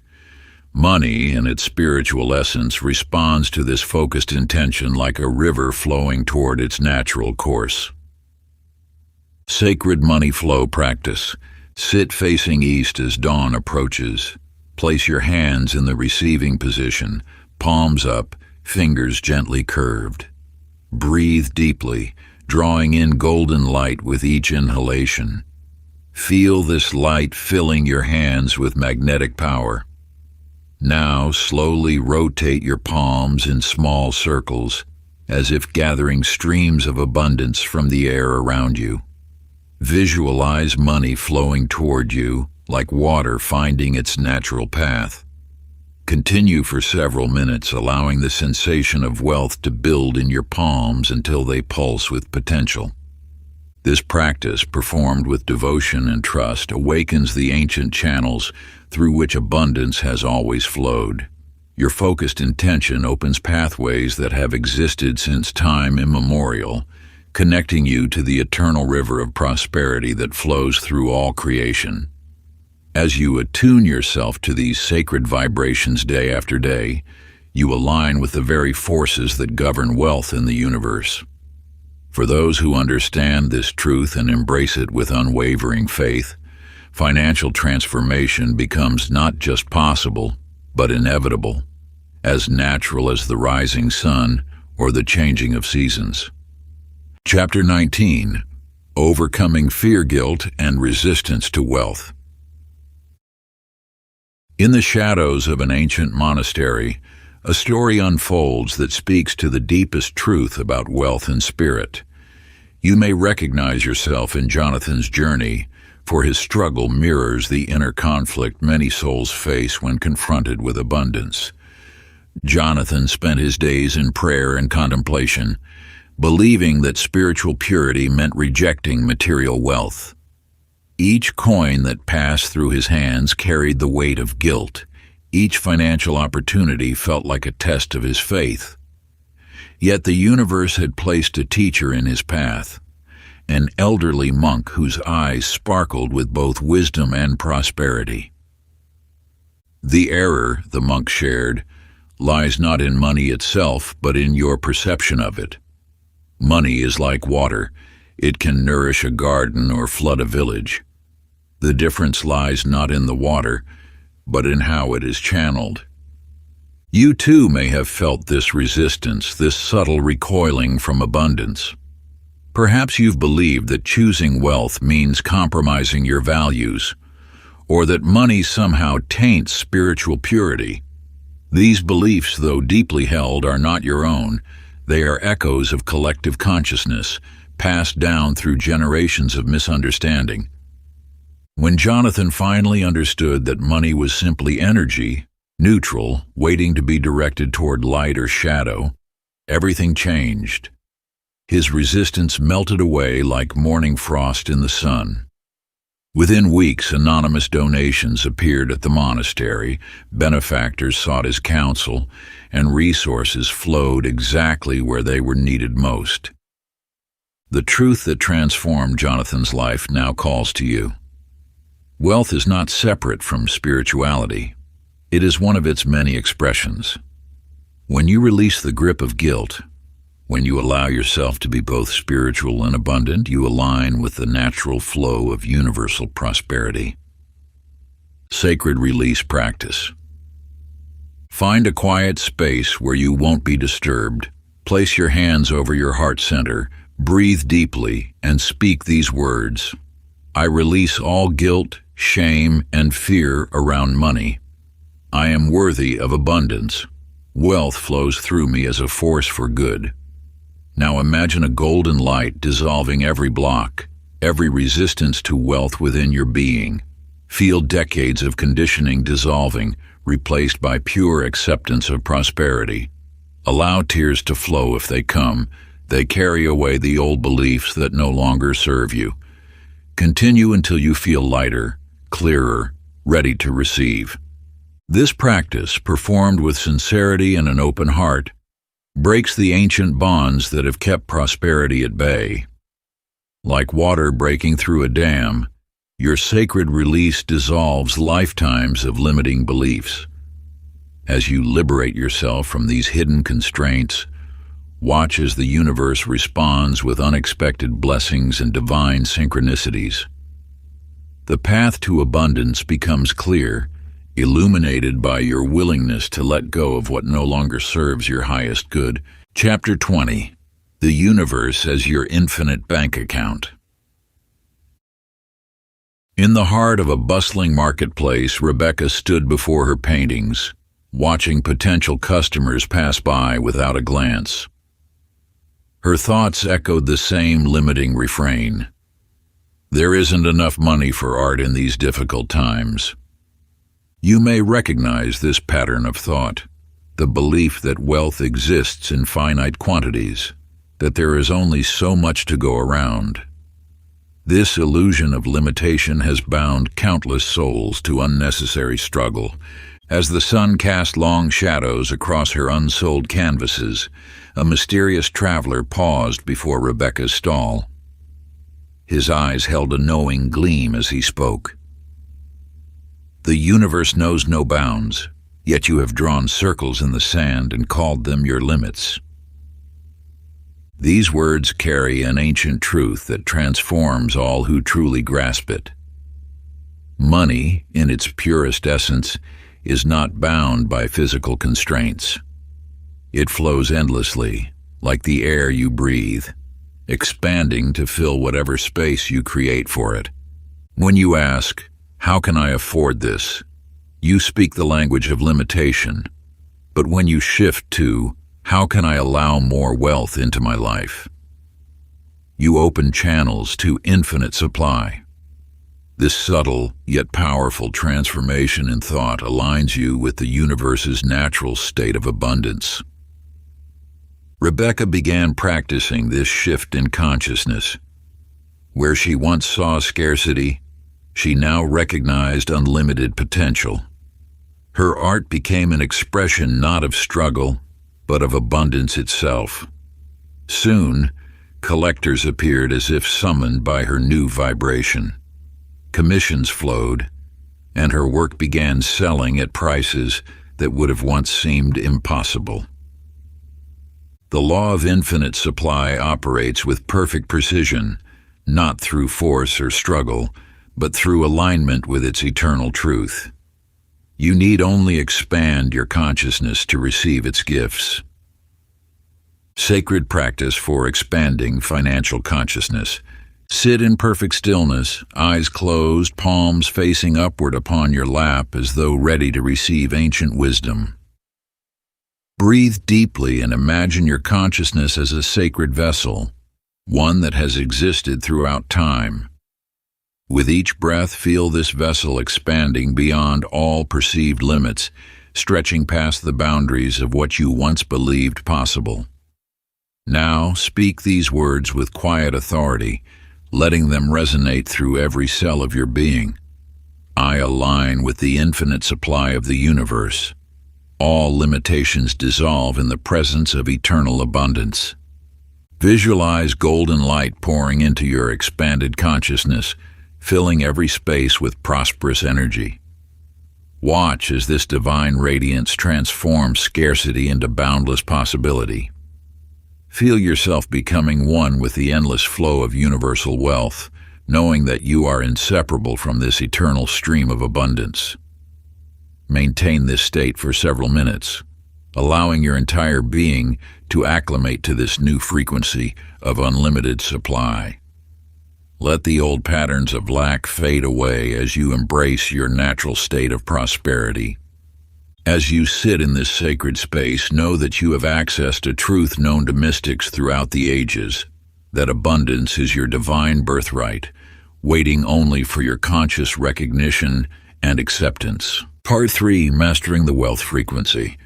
Money, in its spiritual essence, responds to this focused intention like a river flowing toward its natural course. Sacred money flow practice. Sit facing east as dawn approaches. Place your hands in the receiving position, palms up, fingers gently curved. Breathe deeply, drawing in golden light with each inhalation. Feel this light filling your hands with magnetic power. Now, slowly rotate your palms in small circles, as if gathering streams of abundance from the air around you. Visualize money flowing toward you, like water finding its natural path. Continue for several minutes, allowing the sensation of wealth to build in your palms until they pulse with potential. This practice, performed with devotion and trust, awakens the ancient channels through which abundance has always flowed. Your focused intention opens pathways that have existed since time immemorial, connecting you to the eternal river of prosperity that flows through all creation. As you attune yourself to these sacred vibrations day after day, you align with the very forces that govern wealth in the universe. For those who understand this truth and embrace it with unwavering faith, financial transformation becomes not just possible, but inevitable, as natural as the rising sun or the changing of seasons. Chapter 19. Overcoming Fear, Guilt, and Resistance to Wealth. In the shadows of an ancient monastery, a story unfolds that speaks to the deepest truth about wealth and spirit. You may recognize yourself in Jonathan's journey, for his struggle mirrors the inner conflict many souls face when confronted with abundance. Jonathan spent his days in prayer and contemplation, believing that spiritual purity meant rejecting material wealth. Each coin that passed through his hands carried the weight of guilt. Each financial opportunity felt like a test of his faith. Yet the universe had placed a teacher in his path, an elderly monk whose eyes sparkled with both wisdom and prosperity. The error, the monk shared, lies not in money itself, but in your perception of it. Money is like water. It can nourish a garden or flood a village. The difference lies not in the water, but in how it is channeled. You too may have felt this resistance, this subtle recoiling from abundance. Perhaps you've believed that choosing wealth means compromising your values, or that money somehow taints spiritual purity. These beliefs, though deeply held, are not your own. They are echoes of collective consciousness, passed down through generations of misunderstanding. When Jonathan finally understood that money was simply energy, neutral, waiting to be directed toward light or shadow, everything changed. His resistance melted away like morning frost in the sun. Within weeks, anonymous donations appeared at the monastery, benefactors sought his counsel, and resources flowed exactly where they were needed most. The truth that transformed Jonathan's life now calls to you. Wealth is not separate from spirituality. It is one of its many expressions. When you release the grip of guilt, when you allow yourself to be both spiritual and abundant, you align with the natural flow of universal prosperity. Sacred release practice. Find a quiet space where you won't be disturbed. Place your hands over your heart center, breathe deeply, and speak these words. I release all guilt, shame, and fear around money. I am worthy of abundance. Wealth flows through me as a force for good. Now imagine a golden light dissolving every block, every resistance to wealth within your being. Feel decades of conditioning dissolving, replaced by pure acceptance of prosperity. Allow tears to flow if they come. They carry away the old beliefs that no longer serve you. Continue until you feel lighter, clearer, ready to receive. This practice, performed with sincerity and an open heart, breaks the ancient bonds that have kept prosperity at bay. Like water breaking through a dam, your sacred release dissolves lifetimes of limiting beliefs. As you liberate yourself from these hidden constraints, watch as the universe responds with unexpected blessings and divine synchronicities. The path to abundance becomes clear, illuminated by your willingness to let go of what no longer serves your highest good. Chapter 20. The Universe as Your Infinite Bank Account. In the heart of a bustling marketplace, Rebecca stood before her paintings, watching potential customers pass by without a glance. Her thoughts echoed the same limiting refrain. There isn't enough money for art in these difficult times. You may recognize this pattern of thought, the belief that wealth exists in finite quantities, that there is only so much to go around. This illusion of limitation has bound countless souls to unnecessary struggle. As the sun cast long shadows across her unsold canvases, a mysterious traveler paused before Rebecca's stall. His eyes held a knowing gleam as he spoke. The universe knows no bounds, yet you have drawn circles in the sand and called them your limits. These words carry an ancient truth that transforms all who truly grasp it. Money, in its purest essence, is not bound by physical constraints. It flows endlessly, like the air you breathe, expanding to fill whatever space you create for it. When you ask, "How can I afford this?" you speak the language of limitation. But when you shift to, "How can I allow more wealth into my life?" you open channels to infinite supply. This subtle yet powerful transformation in thought aligns you with the universe's natural state of abundance. Rebecca began practicing this shift in consciousness. Where she once saw scarcity, she now recognized unlimited potential. Her art became an expression not of struggle, but of abundance itself. Soon, collectors appeared as if summoned by her new vibration. Commissions flowed, and her work began selling at prices that would have once seemed impossible. The law of infinite supply operates with perfect precision, not through force or struggle, but through alignment with its eternal truth. You need only expand your consciousness to receive its gifts. Sacred practice for expanding financial consciousness. Sit in perfect stillness, eyes closed, palms facing upward upon your lap as though ready to receive ancient wisdom. Breathe deeply and imagine your consciousness as a sacred vessel, one that has existed throughout time. With each breath, feel this vessel expanding beyond all perceived limits, stretching past the boundaries of what you once believed possible. Now, speak these words with quiet authority, letting them resonate through every cell of your being. I align with the infinite supply of the universe. All limitations dissolve in the presence of eternal abundance. Visualize golden light pouring into your expanded consciousness, filling every space with prosperous energy. Watch as this divine radiance transforms scarcity into boundless possibility. Feel yourself becoming one with the endless flow of universal wealth, knowing that you are inseparable from this eternal stream of abundance. Maintain this state for several minutes, allowing your entire being to acclimate to this new frequency of unlimited supply. Let the old patterns of lack fade away as you embrace your natural state of prosperity. As you sit in this sacred space, know that you have access to truth known to mystics throughout the ages, that abundance is your divine birthright, waiting only for your conscious recognition and acceptance. Part 3, Mastering the Wealth Frequency.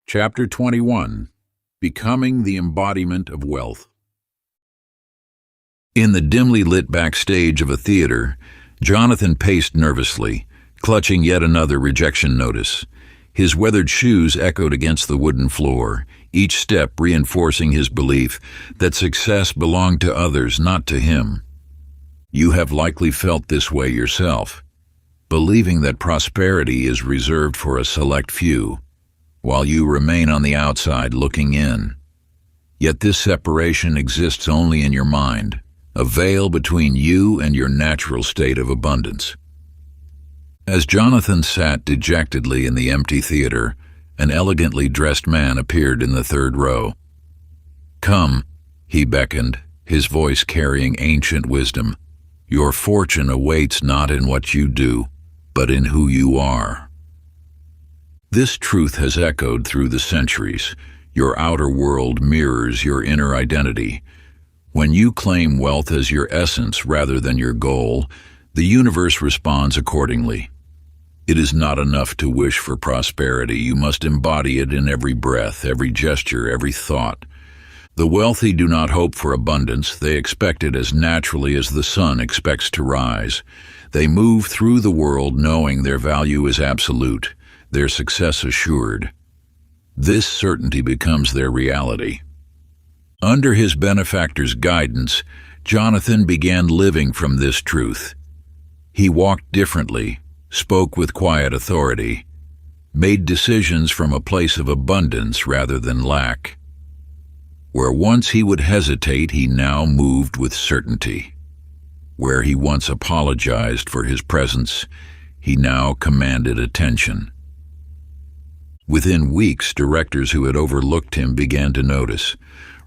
Chapter 21, Becoming the Embodiment of Wealth. In the dimly lit backstage of a theater, Jonathan paced nervously, clutching yet another rejection notice. His weathered shoes echoed against the wooden floor, each step reinforcing his belief that success belonged to others, not to him. You have likely felt this way yourself, believing that prosperity is reserved for a select few, while you remain on the outside looking in. Yet this separation exists only in your mind, a veil between you and your natural state of abundance. As Jonathan sat dejectedly in the empty theater, an elegantly dressed man appeared in the third row. "Come," he beckoned, his voice carrying ancient wisdom. "Your fortune awaits not in what you do, but in who you are." This truth has echoed through the centuries. Your outer world mirrors your inner identity. When you claim wealth as your essence rather than your goal, the universe responds accordingly. It is not enough to wish for prosperity. You must embody it in every breath, every gesture, every thought. The wealthy do not hope for abundance. They expect it as naturally as the sun expects to rise. They move through the world knowing their value is absolute, their success assured. This certainty becomes their reality. Under his benefactor's guidance, Jonathan began living from this truth. He walked differently, spoke with quiet authority, made decisions from a place of abundance rather than lack. Where once he would hesitate, he now moved with certainty. Where he once apologized for his presence, he now commanded attention. Within weeks, directors who had overlooked him began to notice.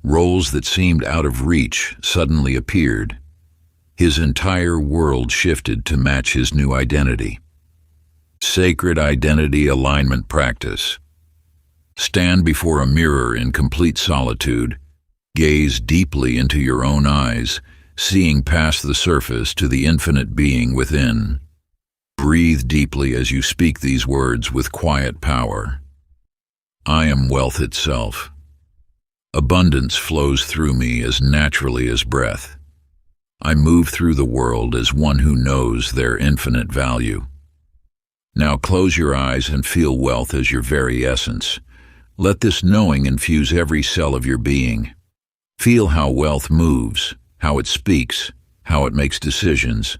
Roles that seemed out of reach suddenly appeared. His entire world shifted to match his new identity. Sacred identity alignment practice. Stand before a mirror in complete solitude. Gaze deeply into your own eyes, seeing past the surface to the infinite being within. Breathe deeply as you speak these words with quiet power. I am wealth itself. Abundance flows through me as naturally as breath. I move through the world as one who knows their infinite value. Now close your eyes and feel wealth as your very essence. Let this knowing infuse every cell of your being. Feel how wealth moves, how it speaks, how it makes decisions.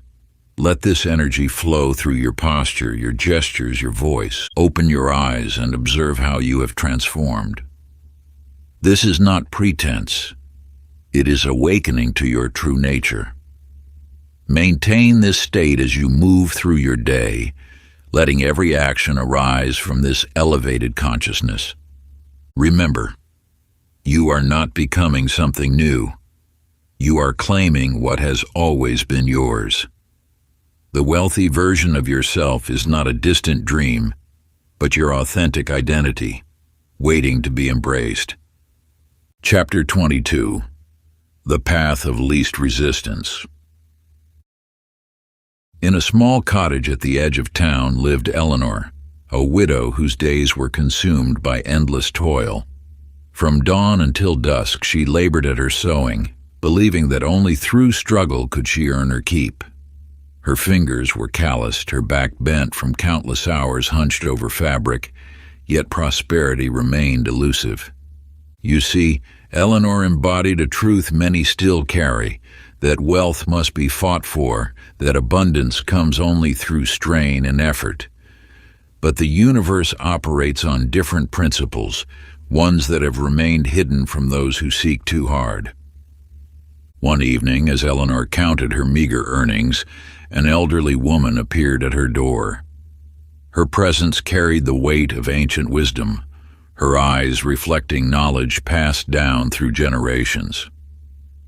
Let this energy flow through your posture, your gestures, your voice. Open your eyes and observe how you have transformed. This is not pretense. It is awakening to your true nature. Maintain this state as you move through your day, letting every action arise from this elevated consciousness. Remember, you are not becoming something new. You are claiming what has always been yours. The wealthy version of yourself is not a distant dream, but your authentic identity, waiting to be embraced. Chapter 22. The Path of Least Resistance. In a small cottage at the edge of town lived Eleanor, a widow whose days were consumed by endless toil. From dawn until dusk she labored at her sewing, believing that only through struggle could she earn her keep. Her fingers were calloused, her back bent from countless hours hunched over fabric, yet prosperity remained elusive. You see, Eleanor embodied a truth many still carry, that wealth must be fought for, that abundance comes only through strain and effort. But the universe operates on different principles, ones that have remained hidden from those who seek too hard. One evening, as Eleanor counted her meager earnings, an elderly woman appeared at her door. Her presence carried the weight of ancient wisdom, her eyes reflecting knowledge passed down through generations.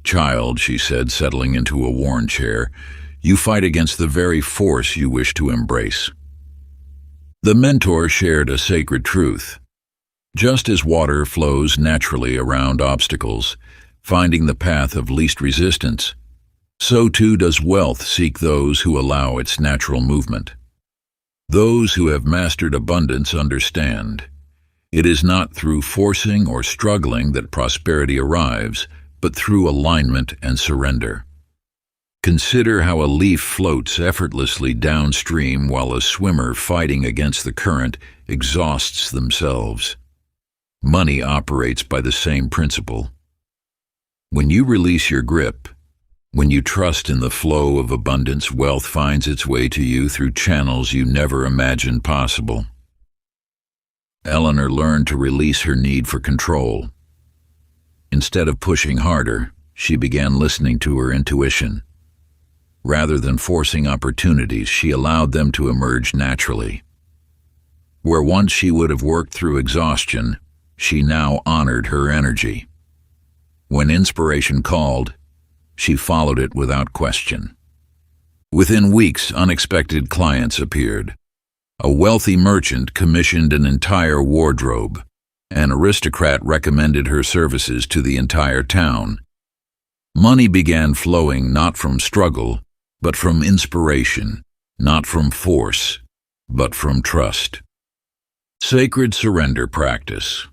"Child," she said, settling into a worn chair, "you fight against the very force you wish to embrace." The mentor shared a sacred truth. Just as water flows naturally around obstacles, finding the path of least resistance, so too does wealth seek those who allow its natural movement. Those who have mastered abundance understand. It is not through forcing or struggling that prosperity arrives, but through alignment and surrender. Consider how a leaf floats effortlessly downstream while a swimmer fighting against the current exhausts themselves. Money operates by the same principle. When you release your grip, when you trust in the flow of abundance, wealth finds its way to you through channels you never imagined possible. Eleanor learned to release her need for control. Instead of pushing harder, she began listening to her intuition. Rather than forcing opportunities, she allowed them to emerge naturally. Where once she would have worked through exhaustion, she now honored her energy. When inspiration called, she followed it without question. Within weeks, unexpected clients appeared. A wealthy merchant commissioned an entire wardrobe. An aristocrat recommended her services to the entire town. Money began flowing not from struggle, but from inspiration, not from force, but from trust. Sacred surrender practice.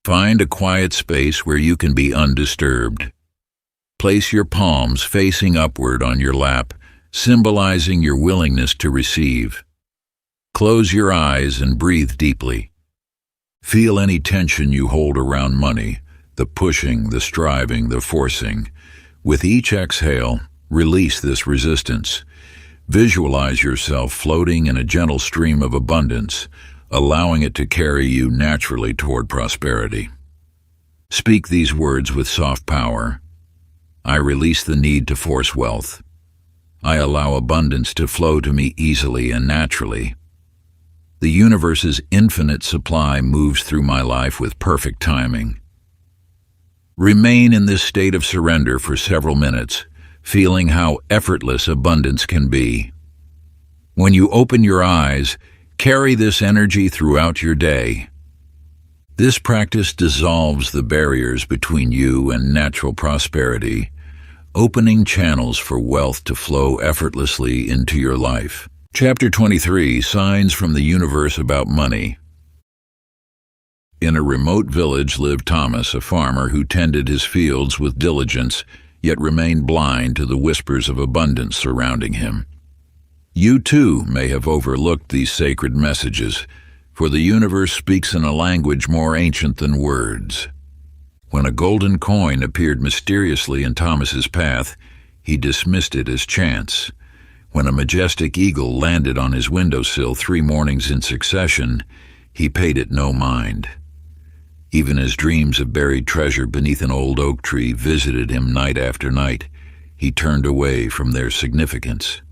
Find a quiet space where you can be undisturbed. Place your palms facing upward on your lap, symbolizing your willingness to receive. Close your eyes and breathe deeply. Feel any tension you hold around money, the pushing, the striving, the forcing. With each exhale, release this resistance. Visualize yourself floating in a gentle stream of abundance, allowing it to carry you naturally toward prosperity. Speak these words with soft power. I release the need to force wealth. I allow abundance to flow to me easily and naturally. The universe's infinite supply moves through my life with perfect timing. Remain in this state of surrender for several minutes, feeling how effortless abundance can be. When you open your eyes, carry this energy throughout your day. This practice dissolves the barriers between you and natural prosperity, opening channels for wealth to flow effortlessly into your life. Chapter 23, Signs from the Universe About Money. In a remote village lived Thomas, a farmer who tended his fields with diligence, yet remained blind to the whispers of abundance surrounding him. You too may have overlooked these sacred messages, for the universe speaks in a language more ancient than words. When a golden coin appeared mysteriously in Thomas's path, he dismissed it as chance. When a majestic eagle landed on his windowsill 3 mornings in succession, he paid it no mind. Even as dreams of buried treasure beneath an old oak tree visited him night after night, he turned away from their significance.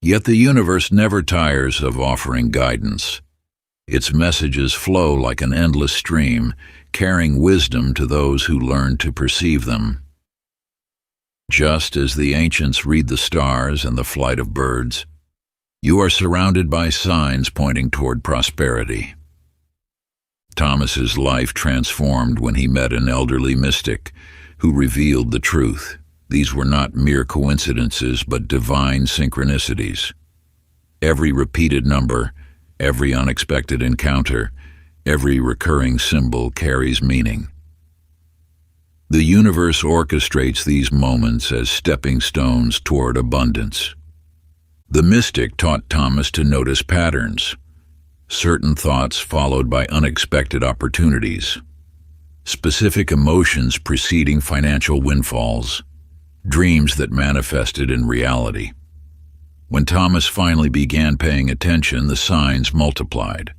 Yet the universe never tires of offering guidance. Its messages flow like an endless stream, carrying wisdom to those who learn to perceive them. Just as the ancients read the stars and the flight of birds, you are surrounded by signs pointing toward prosperity. Thomas's life transformed when he met an elderly mystic who revealed the truth. These were not mere coincidences, but divine synchronicities. Every repeated number, every unexpected encounter, every recurring symbol carries meaning. The universe orchestrates these moments as stepping stones toward abundance. The mystic taught Thomas to notice patterns, certain thoughts followed by unexpected opportunities, specific emotions preceding financial windfalls, dreams that manifested in reality. When Thomas finally began paying attention, the signs multiplied.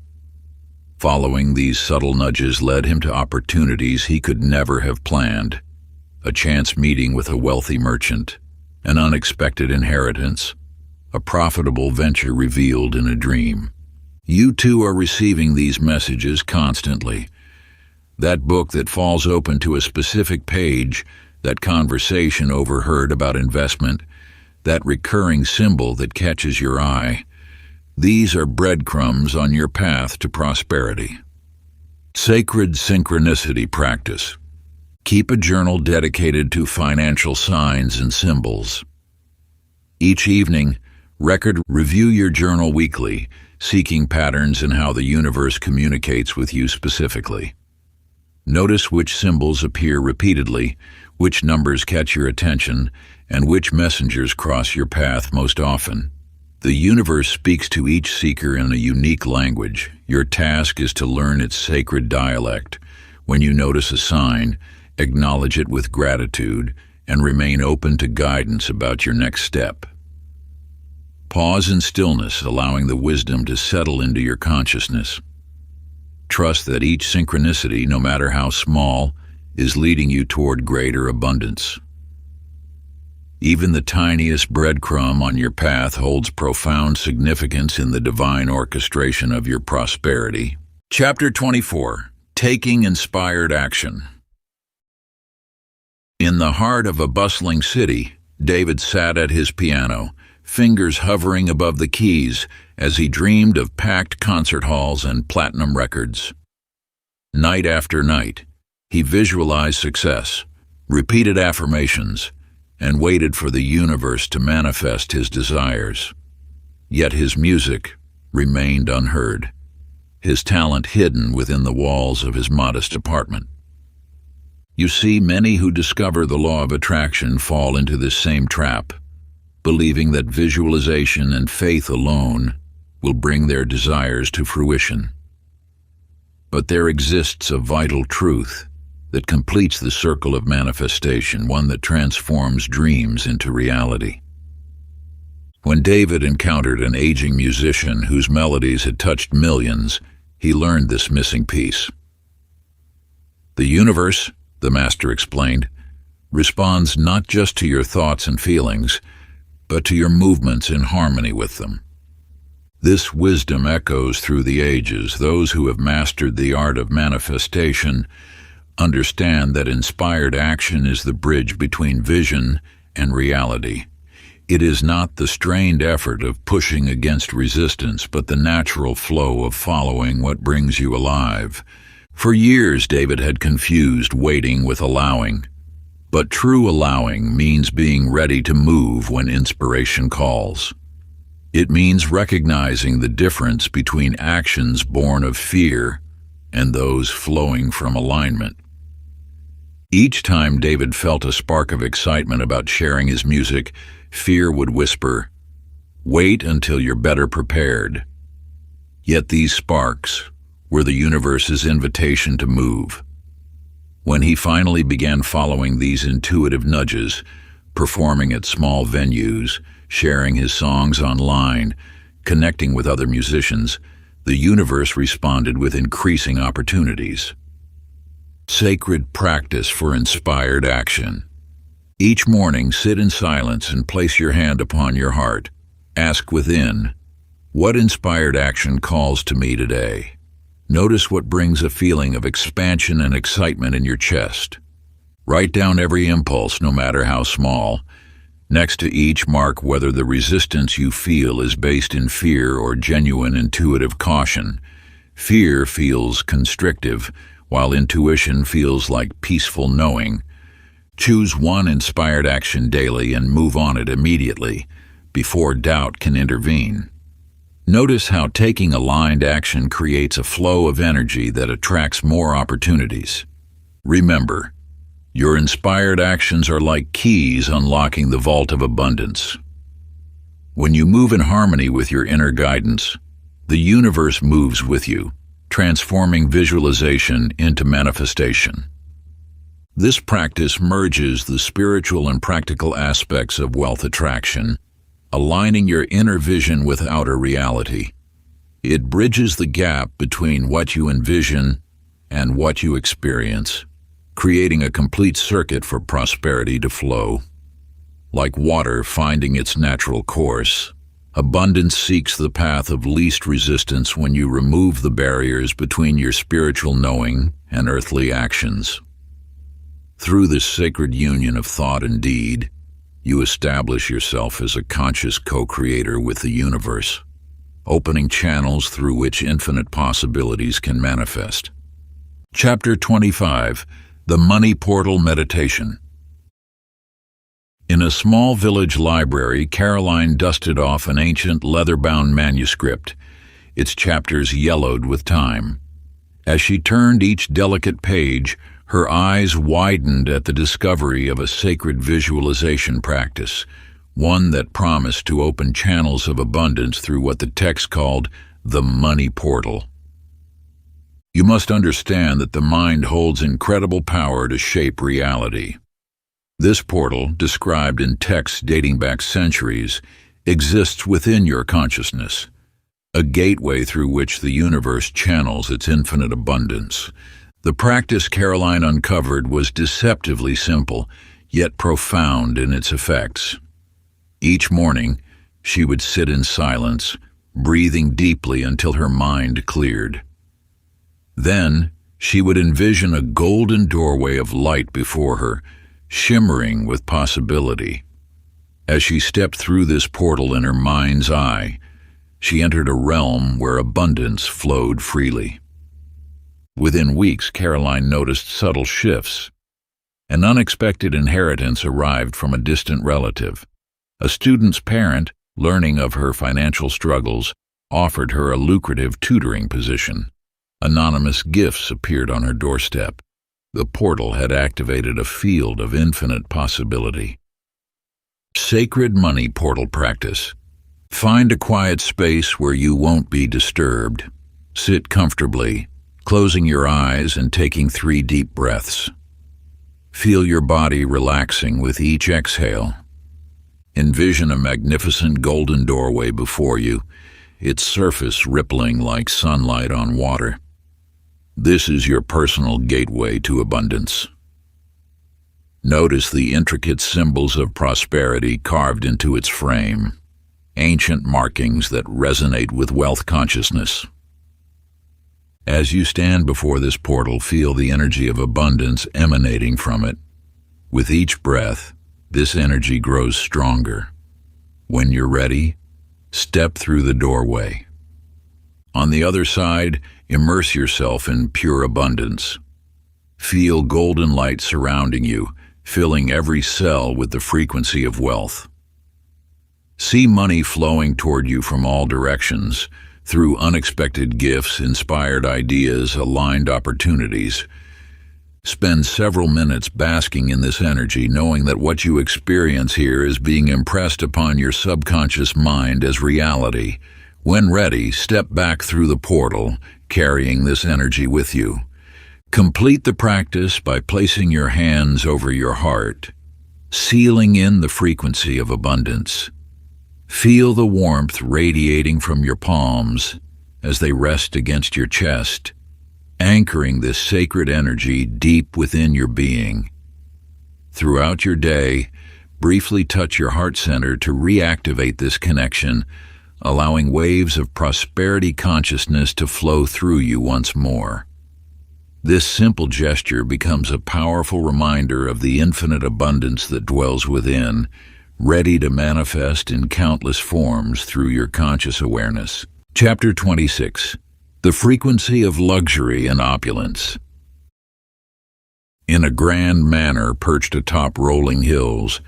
Following these subtle nudges led him to opportunities he could never have planned: a chance meeting with a wealthy merchant, an unexpected inheritance, a profitable venture revealed in a dream. You too are receiving these messages constantly. That book that falls open to a specific page, that conversation overheard about investment, that recurring symbol that catches your eye, these are breadcrumbs on your path to prosperity. Sacred synchronicity practice. Keep a journal dedicated to financial signs and symbols. Each evening, review your journal weekly, seeking patterns in how the universe communicates with you specifically. Notice which symbols appear repeatedly, which numbers catch your attention, and which messengers cross your path most often. The universe speaks to each seeker in a unique language. Your task is to learn its sacred dialect. When you notice a sign, acknowledge it with gratitude and remain open to guidance about your next step. Pause in stillness, allowing the wisdom to settle into your consciousness. Trust that each synchronicity, no matter how small, is leading you toward greater abundance. Even the tiniest breadcrumb on your path holds profound significance in the divine orchestration of your prosperity. Chapter 24. Taking Inspired Action. In the heart of a bustling city, David sat at his piano, fingers hovering above the keys as he dreamed of packed concert halls and platinum records. Night after night, he visualized success, repeated affirmations, and waited for the universe to manifest his desires. Yet his music remained unheard, his talent hidden within the walls of his modest apartment. You see, many who discover the law of attraction fall into this same trap, believing that visualization and faith alone will bring their desires to fruition. But there exists a vital truth that completes the circle of manifestation, one that transforms dreams into reality. When David encountered an aging musician whose melodies had touched millions, he learned this missing piece. The universe, the master explained, responds not just to your thoughts and feelings, but to your movements in harmony with them. This wisdom echoes through the ages. Those who have mastered the art of manifestation understand that inspired action is the bridge between vision and reality. It is not the strained effort of pushing against resistance, but the natural flow of following what brings you alive. For years, David had confused waiting with allowing. But true allowing means being ready to move when inspiration calls. It means recognizing the difference between actions born of fear and those flowing from alignment. Each time David felt a spark of excitement about sharing his music, fear would whisper, "Wait until you're better prepared." Yet these sparks were the universe's invitation to move. When he finally began following these intuitive nudges, performing at small venues, sharing his songs online, connecting with other musicians, the universe responded with increasing opportunities. Sacred practice for inspired action. Each morning, sit in silence and place your hand upon your heart. Ask within, "What inspired action calls to me today?" Notice what brings a feeling of expansion and excitement in your chest. Write down every impulse, no matter how small. Next to each, mark whether the resistance you feel is based in fear or genuine intuitive caution. Fear feels constrictive, while intuition feels like peaceful knowing. Choose one inspired action daily and move on it immediately, before doubt can intervene. Notice how taking aligned action creates a flow of energy that attracts more opportunities. Remember, your inspired actions are like keys unlocking the vault of abundance. When you move in harmony with your inner guidance, the universe moves with you, transforming visualization into manifestation. This practice merges the spiritual and practical aspects of wealth attraction, aligning your inner vision with outer reality. It bridges the gap between what you envision and what you experience, creating a complete circuit for prosperity to flow. Like water finding its natural course, abundance seeks the path of least resistance when you remove the barriers between your spiritual knowing and earthly actions. Through this sacred union of thought and deed, you establish yourself as a conscious co-creator with the universe, opening channels through which infinite possibilities can manifest. Chapter 25. The Money Portal Meditation. In a small village library, Caroline dusted off an ancient leather-bound manuscript, its chapters yellowed with time. As she turned each delicate page, her eyes widened at the discovery of a sacred visualization practice, one that promised to open channels of abundance through what the text called the money portal. You must understand that the mind holds incredible power to shape reality. This portal, described in texts dating back centuries, exists within your consciousness, a gateway through which the universe channels its infinite abundance. The practice Caroline uncovered was deceptively simple, yet profound in its effects. Each morning, she would sit in silence, breathing deeply until her mind cleared. Then, she would envision a golden doorway of light before her, shimmering with possibility. As she stepped through this portal in her mind's eye, she entered a realm where abundance flowed freely. Within weeks, Caroline noticed subtle shifts. An unexpected inheritance arrived from a distant relative. A student's parent, learning of her financial struggles, offered her a lucrative tutoring position. Anonymous gifts appeared on her doorstep. The portal had activated a field of infinite possibility. Sacred money portal practice. Find a quiet space where you won't be disturbed. Sit comfortably, closing your eyes and taking 3 deep breaths. Feel your body relaxing with each exhale. Envision a magnificent golden doorway before you, its surface rippling like sunlight on water. This is your personal gateway to abundance. Notice the intricate symbols of prosperity carved into its frame, ancient markings that resonate with wealth consciousness. As you stand before this portal, feel the energy of abundance emanating from it. With each breath, this energy grows stronger. When you're ready, step through the doorway. On the other side, immerse yourself in pure abundance. Feel golden light surrounding you, filling every cell with the frequency of wealth. See money flowing toward you from all directions, through unexpected gifts, inspired ideas, aligned opportunities. Spend several minutes basking in this energy, knowing that what you experience here is being impressed upon your subconscious mind as reality. When ready, step back through the portal, carrying this energy with you. Complete the practice by placing your hands over your heart, sealing in the frequency of abundance. Feel the warmth radiating from your palms as they rest against your chest, anchoring this sacred energy deep within your being. Throughout your day, briefly touch your heart center to reactivate this connection, allowing waves of prosperity consciousness to flow through you once more. This simple gesture becomes a powerful reminder of the infinite abundance that dwells within, ready to manifest in countless forms through your conscious awareness. Chapter 26. The frequency of luxury and opulence. In a grand manor perched atop rolling hills,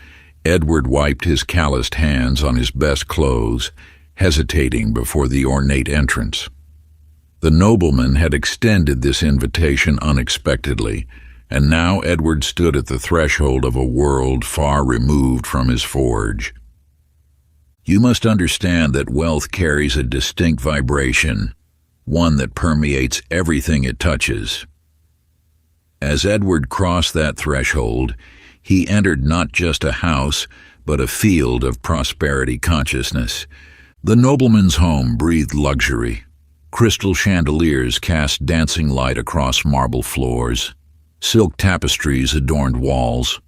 Edward wiped his calloused hands on his best clothes, hesitating before the ornate entrance. The nobleman had extended this invitation unexpectedly, and now Edward stood at the threshold of a world far removed from his forge. You must understand that wealth carries a distinct vibration, one that permeates everything it touches. As Edward crossed that threshold, he entered not just a house, but a field of prosperity consciousness. The nobleman's home breathed luxury. Crystal chandeliers cast dancing light across marble floors. Silk tapestries adorned walls,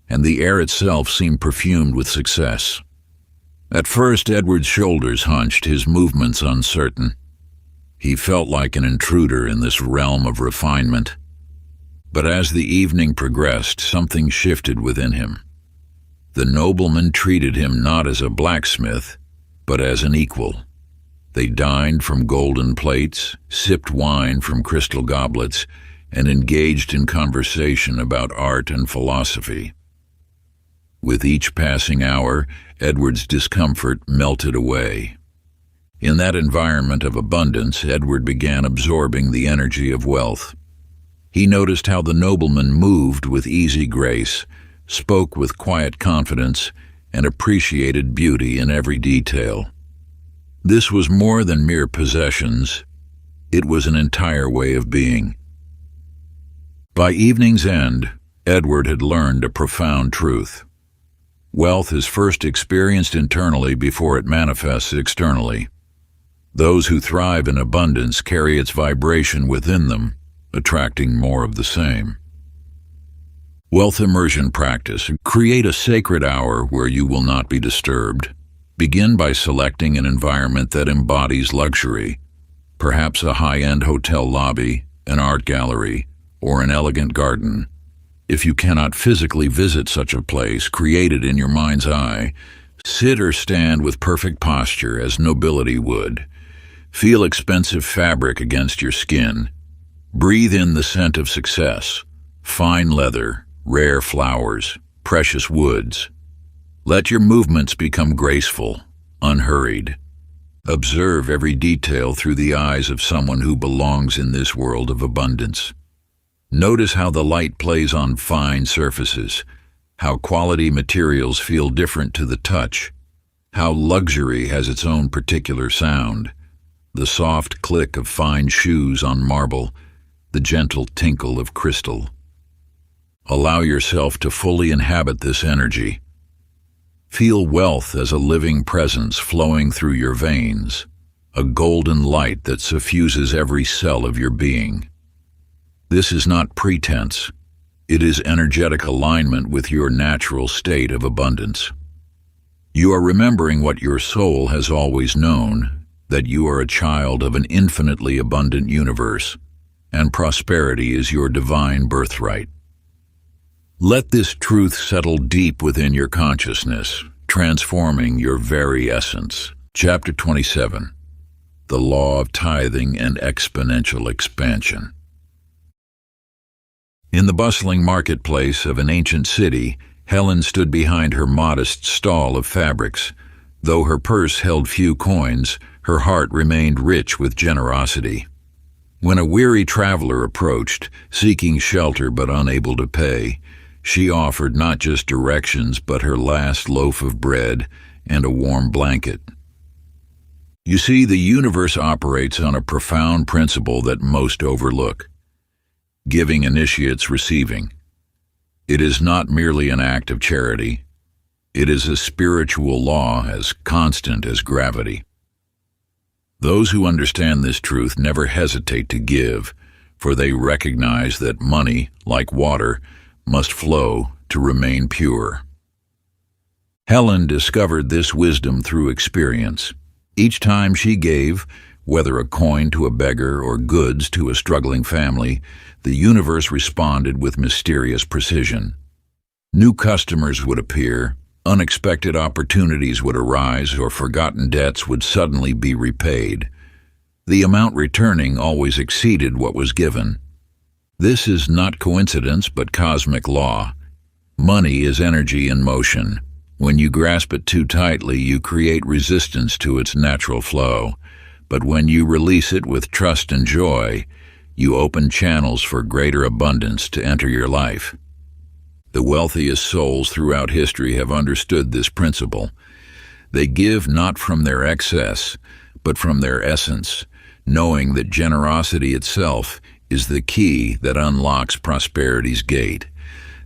and the air itself seemed perfumed with success. At first, Edward's shoulders hunched, his movements uncertain. He felt like an intruder in this realm of refinement. But as the evening progressed, something shifted within him. The nobleman treated him not as a blacksmith, but as an equal. They dined from golden plates, sipped wine from crystal goblets, and engaged in conversation about art and philosophy. With each passing hour, Edward's discomfort melted away. In that environment of abundance, Edward began absorbing the energy of wealth. He noticed how the nobleman moved with easy grace, spoke with quiet confidence, and appreciated beauty in every detail. This was more than mere possessions. It was an entire way of being. By evening's end, Edward had learned a profound truth. Wealth is first experienced internally before it manifests externally. Those who thrive in abundance carry its vibration within them, attracting more of the same. Wealth immersion practice. Create a sacred hour where you will not be disturbed. Begin by selecting an environment that embodies luxury, perhaps a high-end hotel lobby, an art gallery, or an elegant garden. If you cannot physically visit such a place, create it in your mind's eye. Sit or stand with perfect posture as nobility would. Feel expensive fabric against your skin. Breathe in the scent of success, fine leather, rare flowers, precious woods. Let your movements become graceful, unhurried. Observe every detail through the eyes of someone who belongs in this world of abundance. Notice how the light plays on fine surfaces, how quality materials feel different to the touch, how luxury has its own particular sound, the soft click of fine shoes on marble, the gentle tinkle of crystal. Allow yourself to fully inhabit this energy. Feel wealth as a living presence flowing through your veins, a golden light that suffuses every cell of your being. This is not pretense. It is energetic alignment with your natural state of abundance. You are remembering what your soul has always known, that you are a child of an infinitely abundant universe, and prosperity is your divine birthright. Let this truth settle deep within your consciousness, transforming your very essence. Chapter 27. The Law of Tithing and Exponential Expansion. In the bustling marketplace of an ancient city, Helen stood behind her modest stall of fabrics. Though her purse held few coins, Her heart remained rich with generosity. When a weary traveler approached, seeking shelter but unable to pay, she offered not just directions but her last loaf of bread and a warm blanket. You see, the universe operates on a profound principle that most overlook. Giving initiates receiving. It is not merely an act of charity. It is a spiritual law as constant as gravity. Those who understand this truth never hesitate to give, for they recognize that money, like water, must flow to remain pure. Helen discovered this wisdom through experience. Each time she gave, whether a coin to a beggar or goods to a struggling family, the universe responded with mysterious precision. New customers would appear, unexpected opportunities would arise, or forgotten debts would suddenly be repaid. The amount returning always exceeded what was given. This is not coincidence but cosmic law. Money is energy in motion. When you grasp it too tightly, you create resistance to its natural flow. But when you release it with trust and joy, you open channels for greater abundance to enter your life. The wealthiest souls throughout history have understood this principle. They give not from their excess, but from their essence, knowing that generosity itself is the key that unlocks prosperity's gate.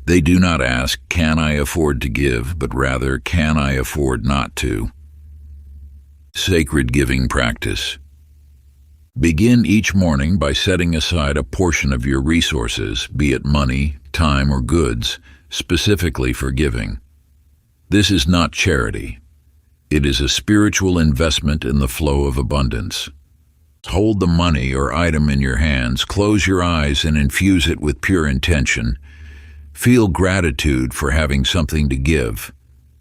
They do not ask, "Can I afford to give?" but rather, "Can I afford not to?" Sacred giving practice. Begin each morning by setting aside a portion of your resources, be it money, time, or goods, specifically for giving. This is not charity. It is a spiritual investment in the flow of abundance. Hold the money or item in your hands, close your eyes, and infuse it with pure intention. Feel gratitude for having something to give.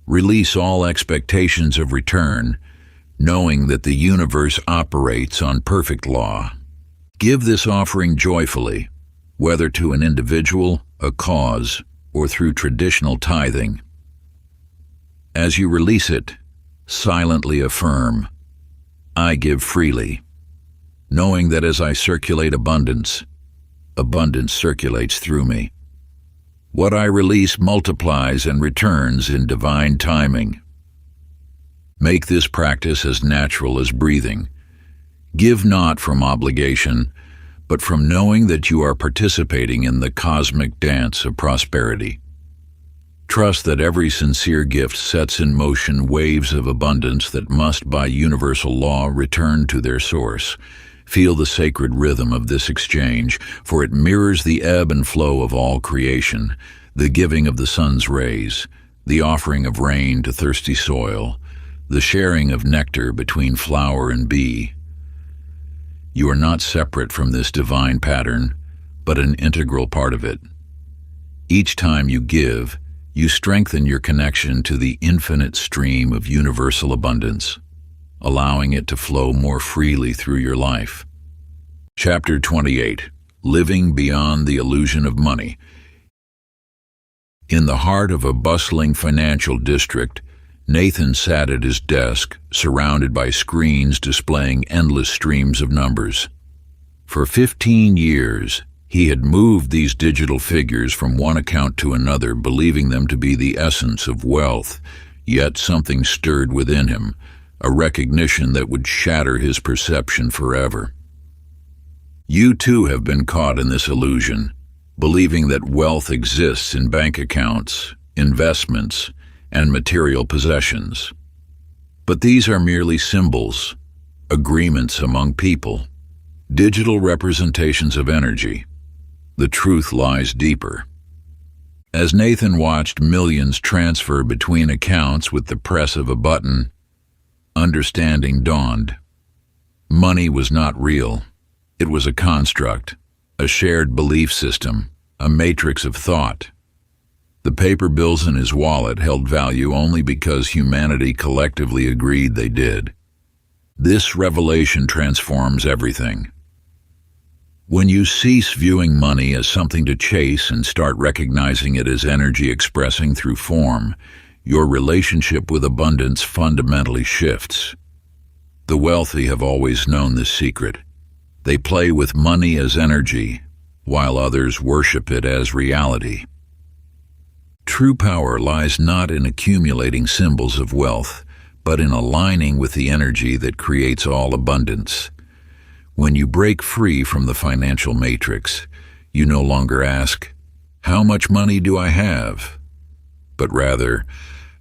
Release all expectations of return, knowing that the universe operates on perfect law. Give this offering joyfully, whether to an individual, a cause, or through traditional tithing. As you release it, silently affirm, "I give freely," knowing that as I circulate abundance, abundance circulates through me. What I release multiplies and returns in divine timing. Make this practice as natural as breathing. Give not from obligation, but from knowing that you are participating in the cosmic dance of prosperity. Trust that every sincere gift sets in motion waves of abundance that must, by universal law, return to their source. Feel the sacred rhythm of this exchange, for it mirrors the ebb and flow of all creation, the giving of the sun's rays, the offering of rain to thirsty soil, the sharing of nectar between flower and bee. You are not separate from this divine pattern, but an integral part of it. Each time you give, you strengthen your connection to the infinite stream of universal abundance, allowing it to flow more freely through your life. Chapter 28. Living Beyond the Illusion of Money. In the heart of a bustling financial district, Nathan sat at his desk, surrounded by screens displaying endless streams of numbers. For 15 years, he had moved these digital figures from one account to another, believing them to be the essence of wealth, yet something stirred within him, a recognition that would shatter his perception forever. You too have been caught in this illusion, believing that wealth exists in bank accounts, investments, and material possessions. But these are merely symbols, agreements among people, digital representations of energy. The truth lies deeper. As Nathan watched millions transfer between accounts with the press of a button, understanding dawned. Money was not real. It was a construct, a shared belief system, a matrix of thought. The paper bills in his wallet held value only because humanity collectively agreed they did. This revelation transforms everything. When you cease viewing money as something to chase and start recognizing it as energy expressing through form, your relationship with abundance fundamentally shifts. The wealthy have always known this secret. They play with money as energy, while others worship it as reality. True power lies not in accumulating symbols of wealth, but in aligning with the energy that creates all abundance. When you break free from the financial matrix, you no longer ask, "How much money do I have?" but rather,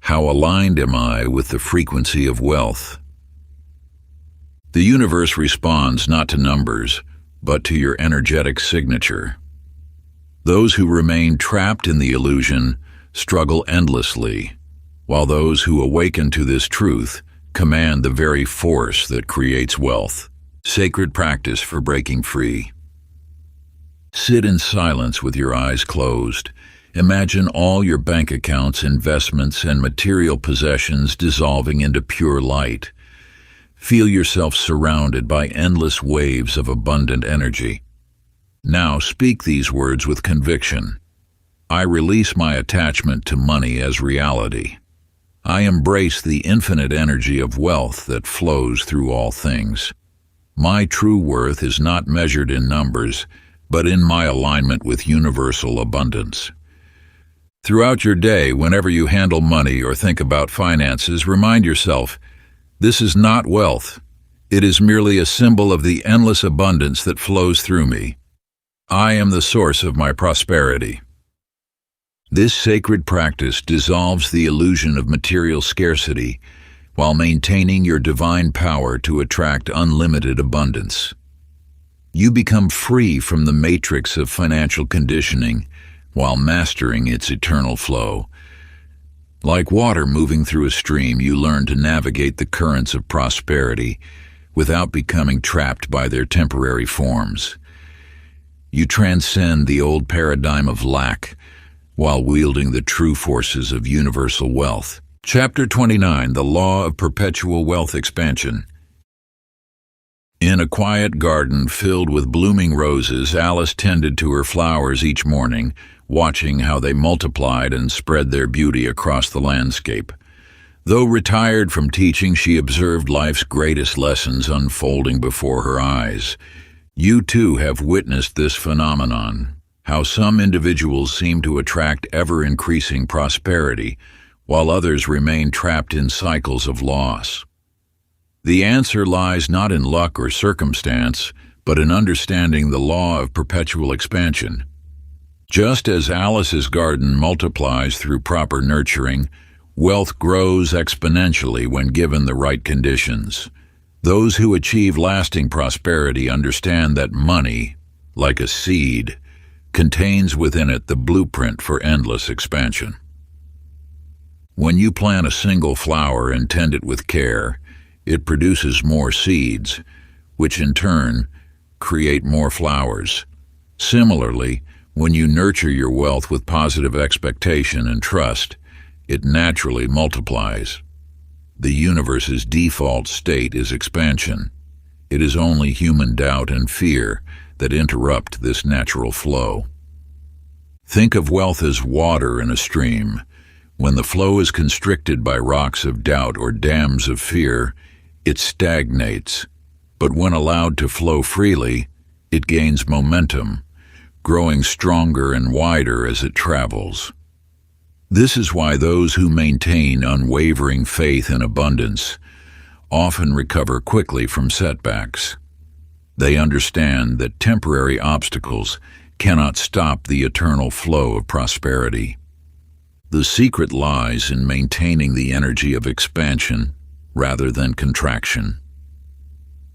"How aligned am I with the frequency of wealth?" The universe responds not to numbers, but to your energetic signature. Those who remain trapped in the illusion struggle endlessly, while those who awaken to this truth command the very force that creates wealth. Sacred practice for breaking free. Sit in silence with your eyes closed. Imagine all your bank accounts, investments, and material possessions dissolving into pure light. Feel yourself surrounded by endless waves of abundant energy. Now speak these words with conviction. I release my attachment to money as reality. I embrace the infinite energy of wealth that flows through all things. My true worth is not measured in numbers, but in my alignment with universal abundance. Throughout your day, whenever you handle money or think about finances, remind yourself, this is not wealth. It is merely a symbol of the endless abundance that flows through me. I am the source of my prosperity. This sacred practice dissolves the illusion of material scarcity while maintaining your divine power to attract unlimited abundance. You become free from the matrix of financial conditioning while mastering its eternal flow. Like water moving through a stream, you learn to navigate the currents of prosperity without becoming trapped by their temporary forms. You transcend the old paradigm of lack while wielding the true forces of universal wealth. Chapter 29, The Law of Perpetual Wealth Expansion. In a quiet garden filled with blooming roses, Alice tended to her flowers each morning, watching how they multiplied and spread their beauty across the landscape. Though retired from teaching, she observed life's greatest lessons unfolding before her eyes. You too have witnessed this phenomenon, how some individuals seem to attract ever-increasing prosperity, while others remain trapped in cycles of loss. The answer lies not in luck or circumstance, but in understanding the law of perpetual expansion. Just as Alice's garden multiplies through proper nurturing, wealth grows exponentially when given the right conditions. Those who achieve lasting prosperity understand that money, like a seed, contains within it the blueprint for endless expansion. When you plant a single flower and tend it with care, it produces more seeds, which in turn create more flowers. Similarly, when you nurture your wealth with positive expectation and trust, it naturally multiplies. The universe's default state is expansion. It is only human doubt and fear that interrupt this natural flow. Think of wealth as water in a stream. When the flow is constricted by rocks of doubt or dams of fear, it stagnates. But when allowed to flow freely, it gains momentum, growing stronger and wider as it travels. This is why those who maintain unwavering faith in abundance often recover quickly from setbacks. They understand that temporary obstacles cannot stop the eternal flow of prosperity. The secret lies in maintaining the energy of expansion rather than contraction.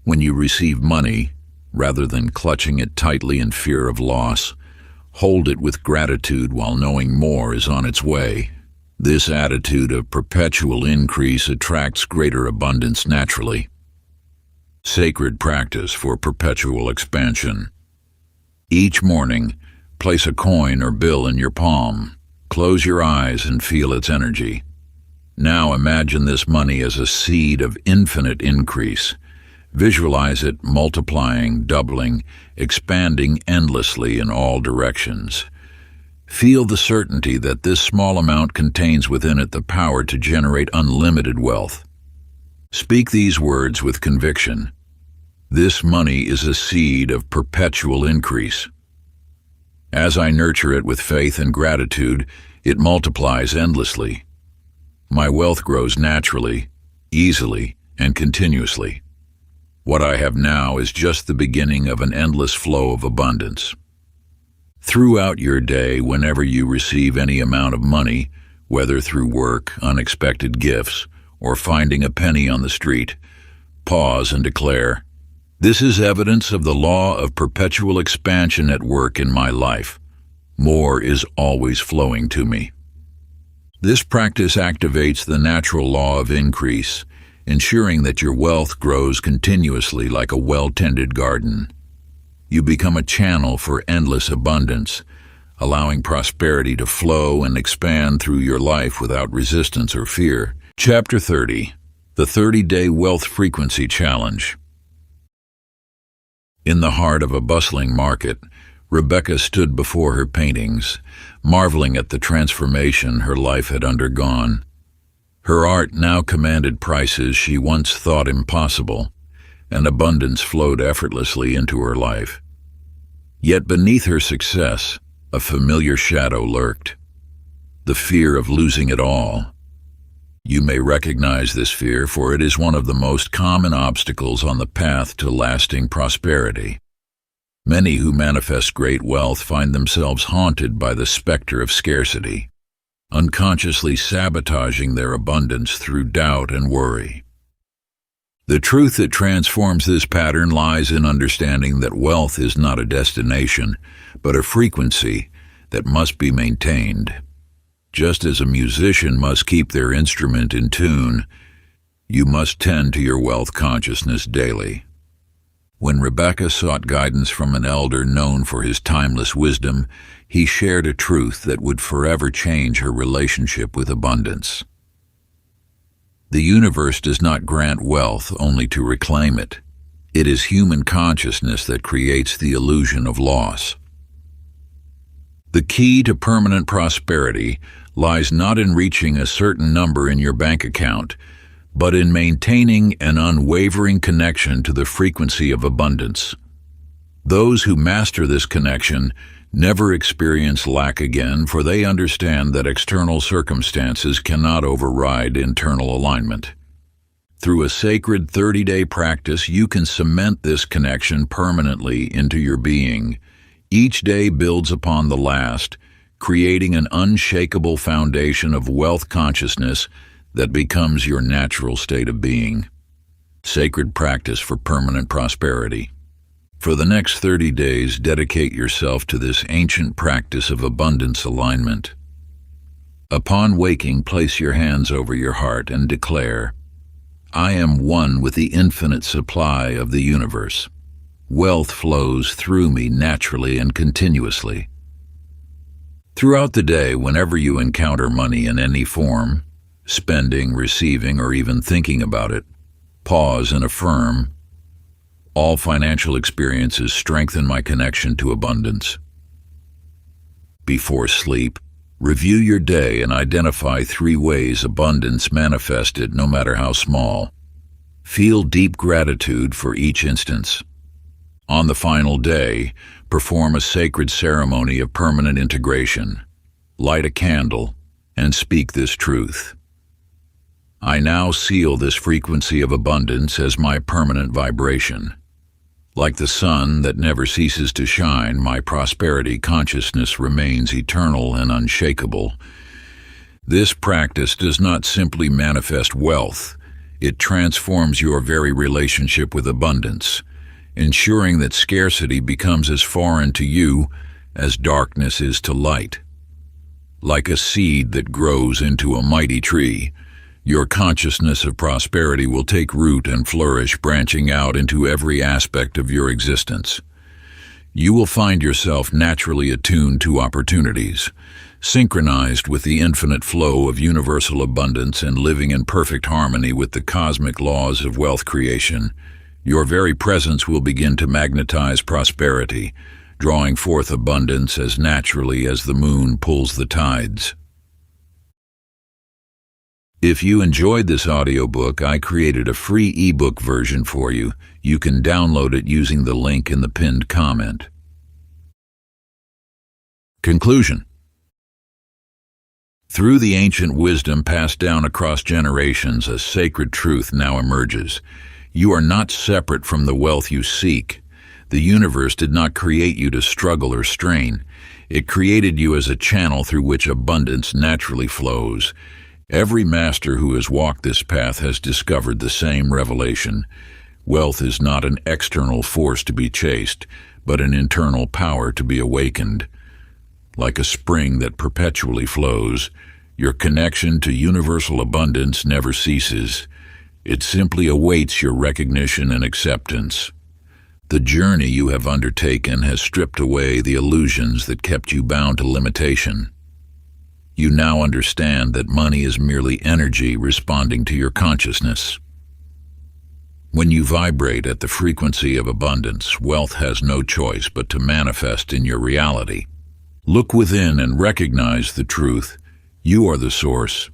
When you receive money, rather than clutching it tightly in fear of loss, hold it with gratitude while knowing more is on its way. This attitude of perpetual increase attracts greater abundance naturally. Sacred practice for perpetual expansion. Each morning, place a coin or bill in your palm. Close your eyes and feel its energy. Now imagine this money as a seed of infinite increase. Visualize it multiplying, doubling, expanding endlessly in all directions. Feel the certainty that this small amount contains within it the power to generate unlimited wealth. Speak these words with conviction. This money is a seed of perpetual increase. As I nurture it with faith and gratitude, it multiplies endlessly. My wealth grows naturally, easily, and continuously. What I have now is just the beginning of an endless flow of abundance. Throughout your day, whenever you receive any amount of money, whether through work, unexpected gifts, or finding a penny on the street, pause and declare, "This is evidence of the law of perpetual expansion at work in my life. More is always flowing to me." This practice activates the natural law of increase, ensuring that your wealth grows continuously like a well-tended garden. You become a channel for endless abundance, allowing prosperity to flow and expand through your life without resistance or fear. Chapter 30. The 30-Day Wealth Frequency Challenge. In the heart of a bustling market, Rebecca stood before her paintings, marveling at the transformation her life had undergone. Her art now commanded prices she once thought impossible, and abundance flowed effortlessly into her life. Yet beneath her success, a familiar shadow lurked, the fear of losing it all. You may recognize this fear, for it is one of the most common obstacles on the path to lasting prosperity. Many who manifest great wealth find themselves haunted by the specter of scarcity, unconsciously sabotaging their abundance through doubt and worry. The truth that transforms this pattern lies in understanding that wealth is not a destination, but a frequency that must be maintained. Just as a musician must keep their instrument in tune, you must tend to your wealth consciousness daily. When Rebecca sought guidance from an elder known for his timeless wisdom, he shared a truth that would forever change her relationship with abundance. The universe does not grant wealth only to reclaim it. It is human consciousness that creates the illusion of loss. The key to permanent prosperity lies not in reaching a certain number in your bank account, but in maintaining an unwavering connection to the frequency of abundance. Those who master this connection never experience lack again, for they understand that external circumstances cannot override internal alignment. Through a sacred 30-day practice, you can cement this connection permanently into your being. Each day builds upon the last, creating an unshakable foundation of wealth consciousness that becomes your natural state of being. Sacred practice for permanent prosperity. For the next 30 days, dedicate yourself to this ancient practice of abundance alignment. Upon waking, place your hands over your heart and declare, "I am one with the infinite supply of the universe. Wealth flows through me naturally and continuously." Throughout the day, whenever you encounter money in any form, spending, receiving, or even thinking about it, pause and affirm, "All financial experiences strengthen my connection to abundance." Before sleep, review your day and identify 3 ways abundance manifested, no matter how small. Feel deep gratitude for each instance. On the final day, perform a sacred ceremony of permanent integration. Light a candle and speak this truth. "I now seal this frequency of abundance as my permanent vibration. Like the sun that never ceases to shine, my prosperity consciousness remains eternal and unshakable." This practice does not simply manifest wealth, it transforms your very relationship with abundance, ensuring that scarcity becomes as foreign to you as darkness is to light. Like a seed that grows into a mighty tree, your consciousness of prosperity will take root and flourish, branching out into every aspect of your existence. You will find yourself naturally attuned to opportunities, synchronized with the infinite flow of universal abundance and living in perfect harmony with the cosmic laws of wealth creation. Your very presence will begin to magnetize prosperity, drawing forth abundance as naturally as the moon pulls the tides. If you enjoyed this audiobook, I created a free ebook version for you. You can download it using the link in the pinned comment. Conclusion. Through the ancient wisdom passed down across generations, a sacred truth now emerges. You are not separate from the wealth you seek. The universe did not create you to struggle or strain. It created you as a channel through which abundance naturally flows. Every master who has walked this path has discovered the same revelation. Wealth is not an external force to be chased, but an internal power to be awakened. Like a spring that perpetually flows, your connection to universal abundance never ceases. It simply awaits your recognition and acceptance. The journey you have undertaken has stripped away the illusions that kept you bound to limitation. You now understand that money is merely energy responding to your consciousness. When you vibrate at the frequency of abundance, wealth has no choice but to manifest in your reality. Look within and recognize the truth. You are the source.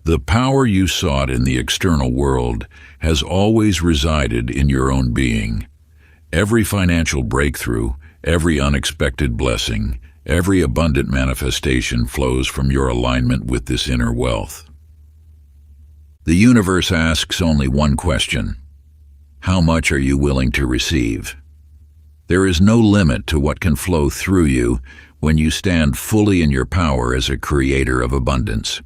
The power you sought in the external world has always resided in your own being. Every financial breakthrough, every unexpected blessing, every abundant manifestation flows from your alignment with this inner wealth. The universe asks only one question: how much are you willing to receive? There is no limit to what can flow through you when you stand fully in your power as a creator of abundance.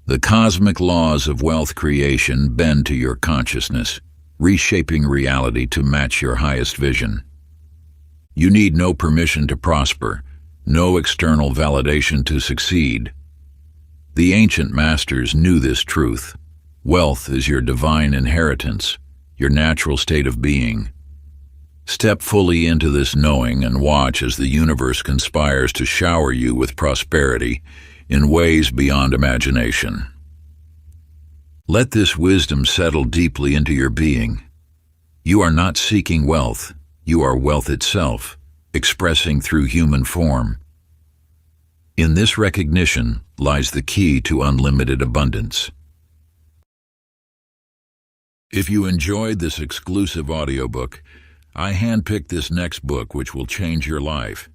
The cosmic laws of wealth creation bend to your consciousness, reshaping reality to match your highest vision. You need no permission to prosper, no external validation to succeed. The ancient masters knew this truth. Wealth is your divine inheritance, your natural state of being. Step fully into this knowing and watch as the universe conspires to shower you with prosperity in ways beyond imagination. Let this wisdom settle deeply into your being. You are not seeking wealth. You are wealth itself, expressing through human form. In this recognition lies the key to unlimited abundance. If you enjoyed this exclusive audiobook, I handpicked this next book which will change your life.